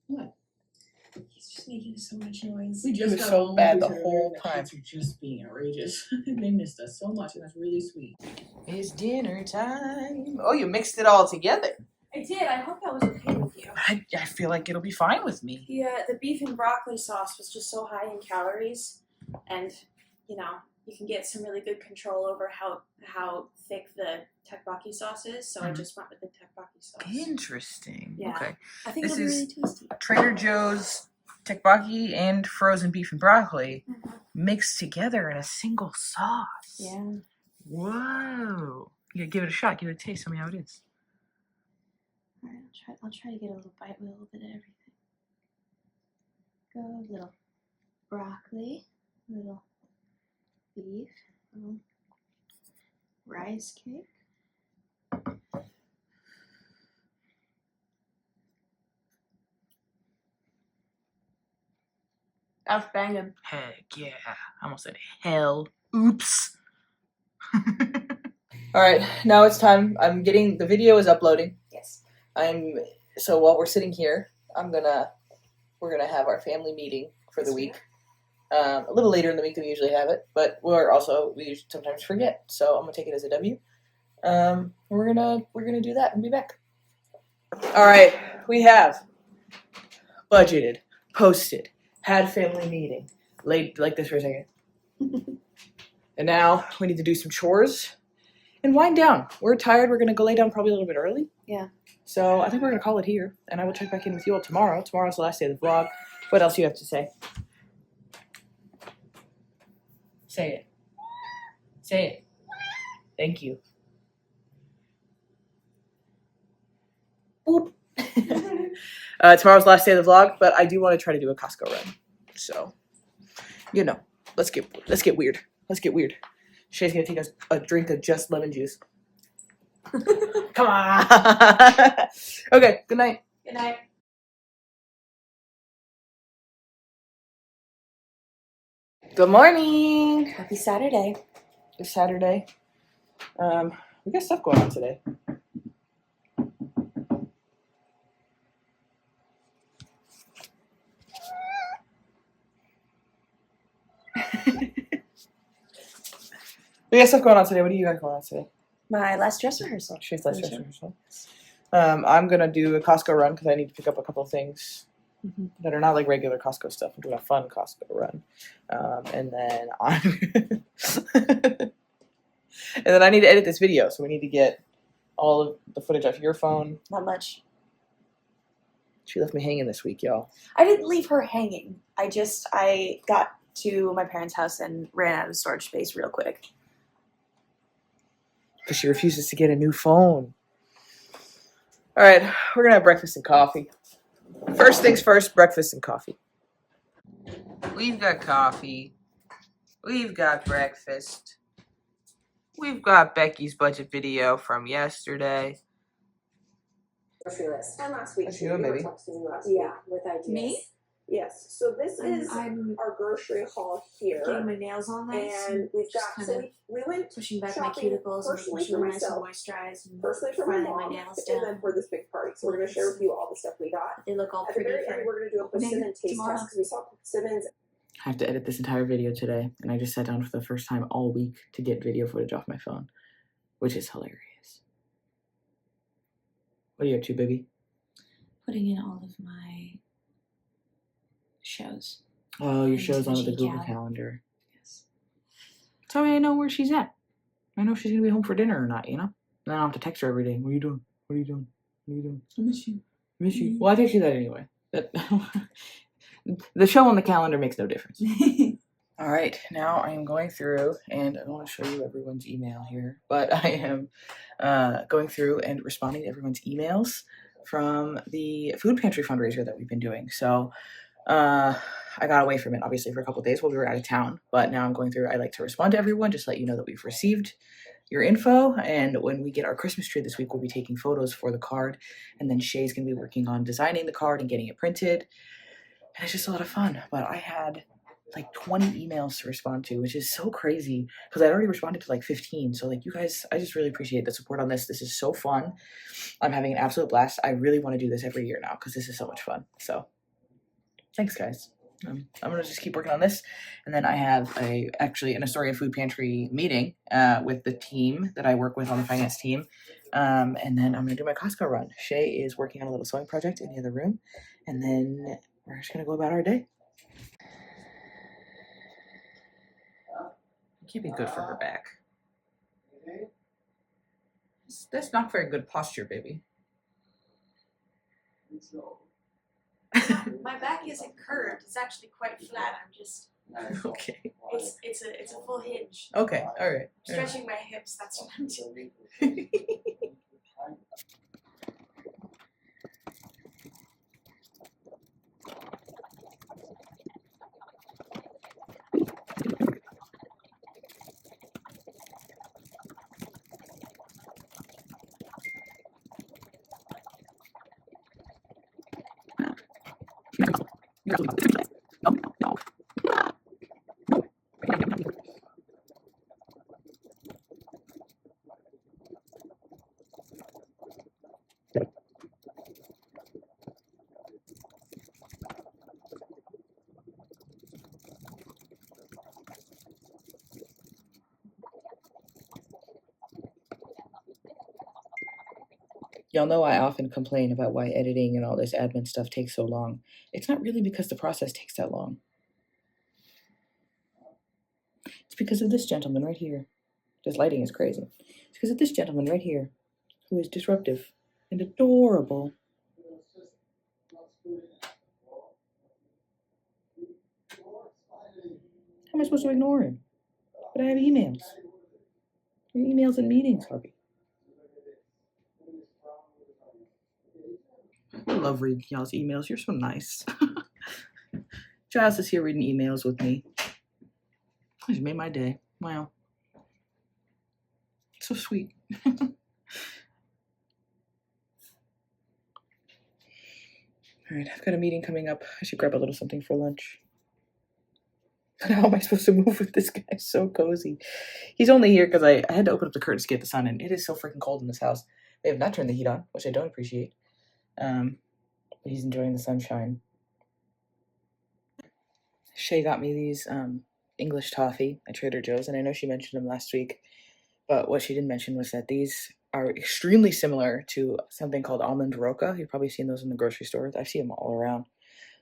S10: What?
S9: He's just making so much noise.
S10: We just
S6: was
S10: got
S6: so
S10: home,
S6: bad
S10: we
S6: the
S10: said
S6: whole
S10: earlier that
S6: time.
S10: kids are just being outrageous. They missed us so much, and that's really sweet.
S6: It's dinner time. Oh, you mixed it all together.
S9: I did. I hope that was okay with you.
S6: I feel like it'll be fine with me.
S9: The beef and broccoli sauce was just so high in calories, and you can get some really good control over how thick the teppanyaki sauce is. So I just went with the teppanyaki sauce.
S6: Interesting.
S9: Yeah.
S6: Okay.
S9: I think
S6: This
S9: it'll be
S6: is
S9: really tasty.
S6: Trader Joe's teppanyaki and frozen beef and broccoli mixed together in a single sauce.
S9: Yeah.
S6: Whoa. Yeah, give it a shot. Give it a taste. Tell me how it is.
S9: All right, I'll try to get a little bite with a little bit of everything. Go a little broccoli, a little beef, a little rice cake. That's banging.
S6: Heck yeah. I almost said hell. Oops. Alright, now it's time. The video is uploading.
S9: Yes.
S6: So while we're sitting here, we're gonna have our family meeting for the week. A little later in the week than we usually have it, but we sometimes forget. So I'm gonna take it as a W. We're gonna do that and be back. Alright, we have budgeted, posted, had family meeting, laid like this for a second. And now we need to do some chores and wind down. We're tired. We're going to go lay down probably a little bit early.
S9: Yeah.
S6: So I think we're going to call it here, and I will check back in with you all tomorrow. Tomorrow's the last day of the vlog. What else do you have to say? Say it. Say it. Thank you. Boop. Tomorrow's the last day of the vlog, but I do want to try to do a Costco run. So, let's get weird. Let's get weird. Shea's gonna take us a drink of just lemon juice. Come on. Okay, good night.
S9: Good night.
S6: Good morning.
S9: Happy Saturday.
S6: It's Saturday. We got stuff going on today. We got stuff going on today. What do you got going on today?
S9: My last dress rehearsal.
S6: She's last dress rehearsal. I'm gonna do a Costco run because I need to pick up a couple of things that are not like regular Costco stuff. I'm doing a fun Costco run, and then I need to edit this video. So we need to get all of the footage off your phone.
S9: Not much.
S6: She left me hanging this week, y'all.
S9: I didn't leave her hanging. I got to my parents' house and ran out of storage space real quick.
S6: Because she refuses to get a new phone. All right, we're going to have breakfast and coffee. First things first, breakfast and coffee. We've got coffee. We've got breakfast. We've got Becky's budget video from yesterday.
S3: Grocery list. And last week,
S6: That's you, maybe.
S3: Yeah, with ideas.
S9: Me?
S3: Yes. So this is
S9: I'm
S3: our grocery haul here.
S9: getting my nails all nice.
S3: And we've
S9: just
S3: got,
S9: kinda
S3: so we went
S9: pushing back my
S3: shopping
S9: cuticles and
S3: personally
S9: making sure
S3: for
S9: they're nice and
S3: myself,
S9: moisturized and
S3: personally for my
S9: filing
S3: mom,
S9: my nails
S3: and
S9: down.
S3: then for this big party. So we're going to share with you all the stuff we got.
S9: They look all
S3: At the
S9: pretty
S3: very
S9: for
S3: end, we're going to do a
S9: opening
S3: persimmon taste
S9: tomorrow.
S3: test because we saw persimmons.
S6: I have to edit this entire video today, and I just sat down for the first time all week to get video footage off my phone, which is hilarious. What are you up to, baby?
S9: Putting in all of my shows.
S6: Oh, your show's on the Google Calendar. Yes. So I know where she's at. I know if she's gonna be home for dinner or not, you know? And I don't have to text her every day. What are you doing? What are you doing? What are you doing?
S9: I miss you.
S6: I miss you. Well, I text you that anyway. The show on the calendar makes no difference. All right, now I am going through, and I don't want to show you everyone's email here, but I am going through and responding to everyone's emails from the food pantry fundraiser that we've been doing. So I got away from it, obviously, for a couple of days while we were out of town, but now I'm going through. I like to respond to everyone, just let you know that we've received your info, and when we get our Christmas tree this week, we'll be taking photos for the card, and then Shay's going to be working on designing the card and getting it printed, and it's just a lot of fun. But I had like 20 emails to respond to, which is so crazy because I'd already responded to like 15. So like you guys, I just really appreciate the support on this. This is so fun. I'm having an absolute blast. I really want to do this every year now because this is so much fun. So thanks, guys. I'm going to just keep working on this. And then I have actually an Astoria Food Pantry meeting with the team that I work with on the finance team. And then I'm going to do my Costco run. Shea is working on a little sewing project in the other room. And then we're just going to go about our day. Can't be good for her back. That's not very good posture, baby.
S9: My back isn't curved. It's actually quite flat. I'm just
S6: okay.
S9: It's a full hinge.
S6: Okay. All right.
S9: Stretching my hips. That's what I'm doing.
S6: Y'all know I often complain about why editing and all this admin stuff takes so long. It's not really because the process takes that long. It's because of this gentleman right here. This lighting is crazy. It's because of this gentleman right here, who is disruptive and adorable. How am I supposed to ignore him? But I have emails. Emails and meetings, Harvey. I love reading y'all's emails. You're so nice. Giles is here reading emails with me. He's made my day. Wow. So sweet. All right, I've got a meeting coming up. I should grab a little something for lunch. How am I supposed to move with this guy? So cozy. He's only here because I had to open up the curtains to get the sun in. It is so freaking cold in this house. They have not turned the heat on, which I don't appreciate. But he's enjoying the sunshine. Shea got me these English toffee at Trader Joe's, and I know she mentioned them last week. But what she didn't mention was that these are extremely similar to something called almond roca. You've probably seen those in the grocery store. I see them all around.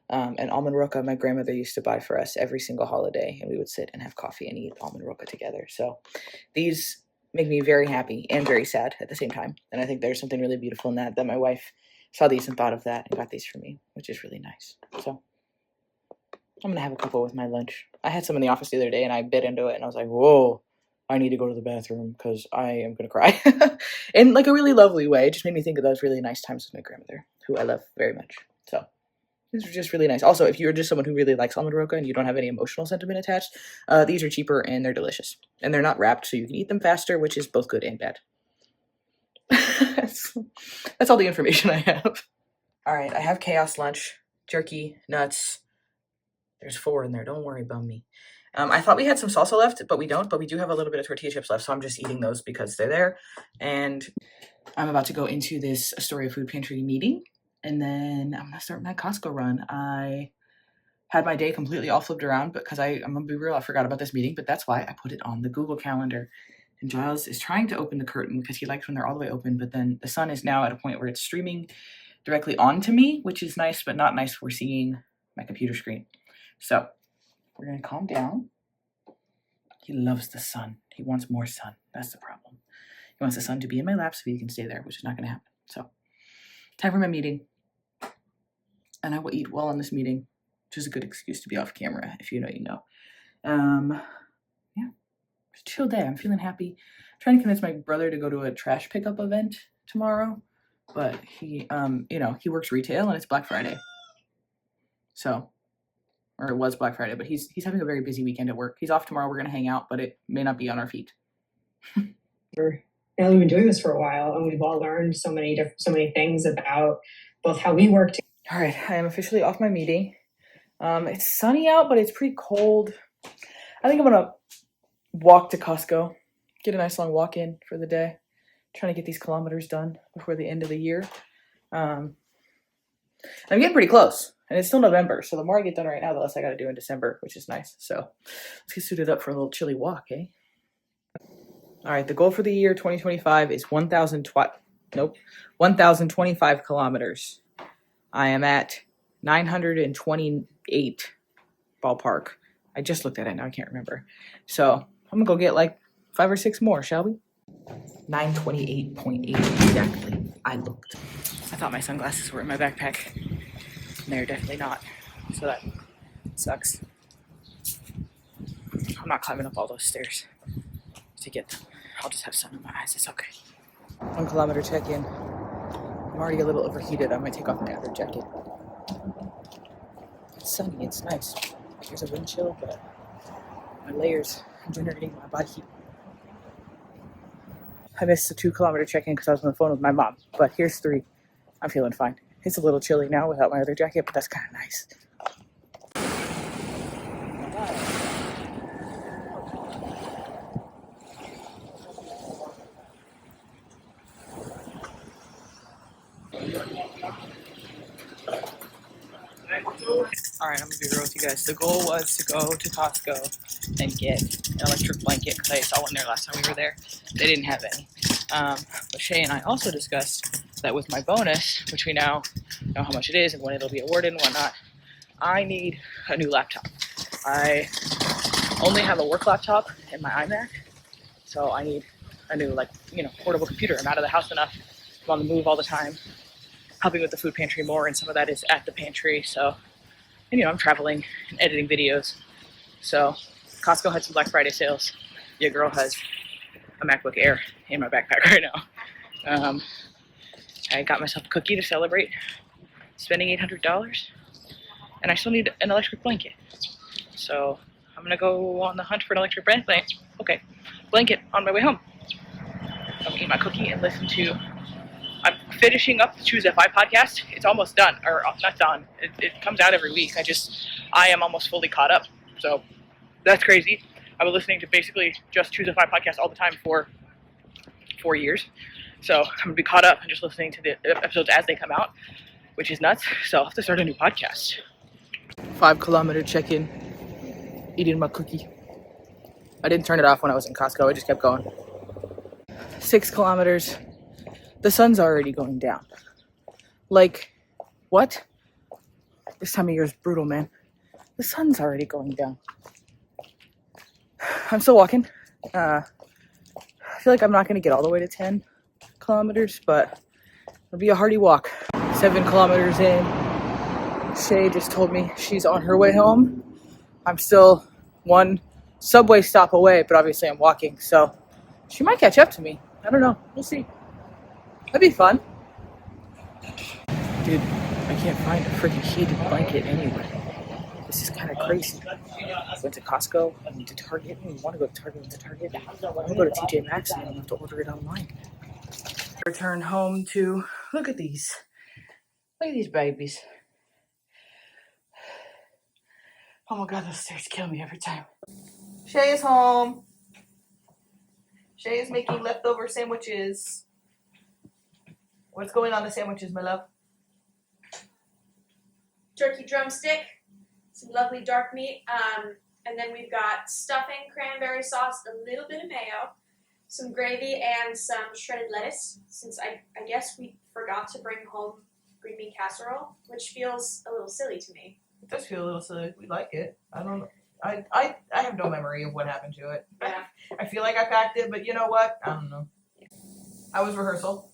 S6: And almond roca, my grandmother used to buy for us every single holiday, and we would sit and have coffee and eat almond roca together. So these make me very happy and very sad at the same time. And I think there's something really beautiful in that my wife saw these and thought of that and got these for me, which is really nice. So I'm going to have a couple with my lunch. I had some in the office the other day, and I bit into it, and I was like, whoa, I need to go to the bathroom because I am going to cry. In like a really lovely way. It just made me think of those really nice times with my grandmother, who I love very much. So these are just really nice. Also, if you're just someone who really likes almond roca and you don't have any emotional sentiment attached, these are cheaper and they're delicious. And they're not wrapped, so you can eat them faster, which is both good and bad. That's all the information I have. All right, I have chaos lunch, jerky, nuts. There's 4 in there. Don't worry about me. I thought we had some salsa left, but we don't. But we do have a little bit of tortilla chips left, so I'm just eating those because they're there. And I'm about to go into this Astoria Food Pantry meeting. And then I'm going to start my Costco run. I had my day completely all flipped around because I'm going to be real, I forgot about this meeting, but that's why I put it on the Google Calendar. And Giles is trying to open the curtain because he likes when they're all the way open, but then the sun is now at a point where it's streaming directly onto me, which is nice, but not nice for seeing my computer screen. So we're going to calm down. He loves the sun. He wants more sun. That's the problem. He wants the sun to be in my lap so he can stay there, which is not going to happen. So time for my meeting. And I will eat well in this meeting, which is a good excuse to be off camera. If you know, you know. Yeah, it's a chill day. I'm feeling happy. I'm trying to convince my brother to go to a trash pickup event tomorrow, but he, he works retail and it's Black Friday. So, or it was Black Friday, but he's having a very busy weekend at work. He's off tomorrow. We're gonna hang out, but it may not be on our feet.
S16: We've been doing this for a while, and we've all learned so many things about both how we work.
S6: All right, I am officially off my meeting. It's sunny out, but it's pretty cold. I think I'm gonna walk to Costco, get a nice long walk in for the day. Trying to get these kilometers done before the end of the year. I'm getting pretty close, and it's still November, so the more I get done right now, the less I gotta do in December, which is nice. So let's get suited up for a little chilly walk, eh? All right, the goal for the year 2025 is 1,025 kilometers. I am at 928 ballpark. I just looked at it now. I can't remember. So I'm going to go get like 5 or 6 more, shall we? 928.8 exactly. I looked. I thought my sunglasses were in my backpack. And they're definitely not. So that sucks. I'm not climbing up all those stairs to get them. I'll just have sun in my eyes. It's okay. 1 kilometer check-in. I'm already a little overheated. I might take off my other jacket. It's sunny. It's nice. There's a wind chill, but my layers are generating my body heat. I missed the 2 kilometer check-in because I was on the phone with my mom, but here's 3. I'm feeling fine. It's a little chilly now without my other jacket, but that's kind of nice. All right, I'm gonna be real with you guys. The goal was to go to Costco and get an electric blanket because I saw one there last time we were there. They didn't have any. But Shea and I also discussed
S1: so that with my bonus, which we now know how much it is and when it'll be awarded and whatnot, I need a new laptop. I only have a work laptop and my iMac, so I need a new, like, you know, portable computer. I'm out of the house enough. I'm on the move all the time, helping with the food pantry more, and some of that is at the pantry. So, and, you know, I'm traveling and editing videos. So Costco had some Black Friday sales. Your girl has a MacBook Air in my backpack right now. I got myself a cookie to celebrate spending $800, and I still need an electric blanket. So I'm gonna go on the hunt for an electric blanket on my way home. I'm gonna eat my cookie and listen to. I'm finishing up the Choose FI podcast. It's almost done, or not done. It comes out every week. I am almost fully caught up. So that's crazy. I've been listening to basically just Choose FI podcast all the time for 4 years. So I'm gonna be caught up and just listening to the episodes as they come out, which is nuts. So I'll have to start a new podcast. 5 kilometer check-in. Eating my cookie. I didn't turn it off when I was in Costco. I just kept going. 6 kilometers. The sun's already going down. Like, what? This time of year is brutal, man. The sun's already going down. I'm still walking. I feel like I'm not going to get all the way to 10 kilometers, but it'll be a hearty walk. 7 kilometers in. Shea just told me she's on her way home. I'm still 1 subway stop away, but obviously I'm walking, so she might catch up to me. I don't know. We'll see. That'd be fun. Dude, I can't find a freaking heated blanket anywhere. This is kind of crazy. I went to Costco, I went to Target. I didn't want to go to Target. I want to go to TJ Maxx and I'm going to have to order it online. Return home to, look at these. Look at these babies. Oh my God, those stairs kill me every time. Shea is home. Shea is making leftover sandwiches. What's going on the sandwiches, my love?
S9: Turkey drumstick, some lovely dark meat, and then we've got stuffing, cranberry sauce, a little bit of mayo, some gravy, and some shredded lettuce, since I guess we forgot to bring home green bean casserole, which feels a little silly to me.
S6: It does feel a little silly. We like it. I don't know. I have no memory of what happened to it.
S9: Yeah.
S6: I feel like I packed it, but you know what? I don't know. How was rehearsal?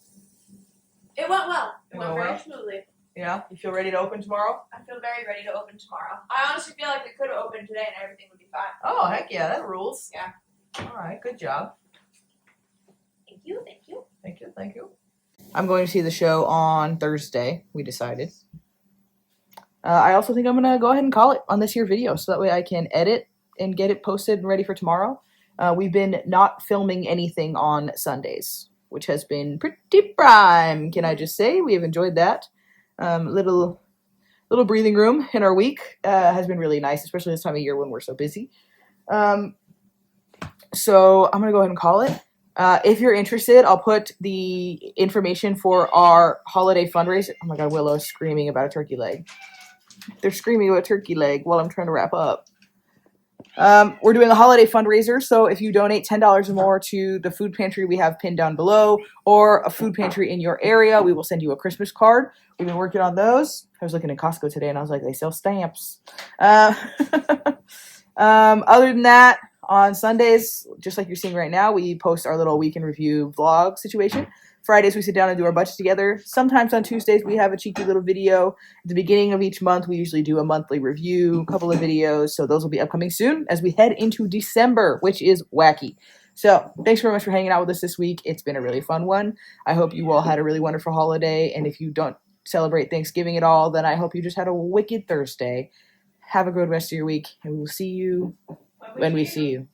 S9: It went well. It
S6: went
S9: went very
S6: well?
S9: smoothly.
S6: Yeah? You feel ready to open tomorrow?
S9: I feel very ready to open tomorrow. I honestly feel like we could have opened today and everything would be fine.
S6: Oh, heck yeah. That rules.
S9: Yeah.
S6: All right. Good job.
S9: Thank you. Thank you.
S6: Thank you. Thank you. I'm going to see the show on Thursday. We decided. I also think I'm going to go ahead and call it on this here video so that way I can edit and get it posted and ready for tomorrow. We've been not filming anything on Sundays, which has been pretty prime, can I just say. We have enjoyed that. Little breathing room in our week has been really nice, especially this time of year when we're so busy. So I'm going to go ahead and call it. If you're interested, I'll put the information for our holiday fundraiser. Oh my God, Willow's screaming about a turkey leg. They're screaming about a turkey leg while I'm trying to wrap up. We're doing a holiday fundraiser, so if you donate $10 or more to the food pantry we have pinned down below, or a food pantry in your area, we will send you a Christmas card. We've been working on those. I was looking at Costco today, and I was like, they sell stamps. Other than that, on Sundays, just like you're seeing right now, we post our little week in review vlog situation. Fridays, we sit down and do our budget together. Sometimes on Tuesdays, we have a cheeky little video. At the beginning of each month, we usually do a monthly review, a couple of videos. So those will be upcoming soon as we head into December, which is wacky. So thanks very much for hanging out with us this week. It's been a really fun one. I hope you all had a really wonderful holiday. And if you don't celebrate Thanksgiving at all, then I hope you just had a wicked Thursday. Have a good rest of your week, and we will see you when we see you.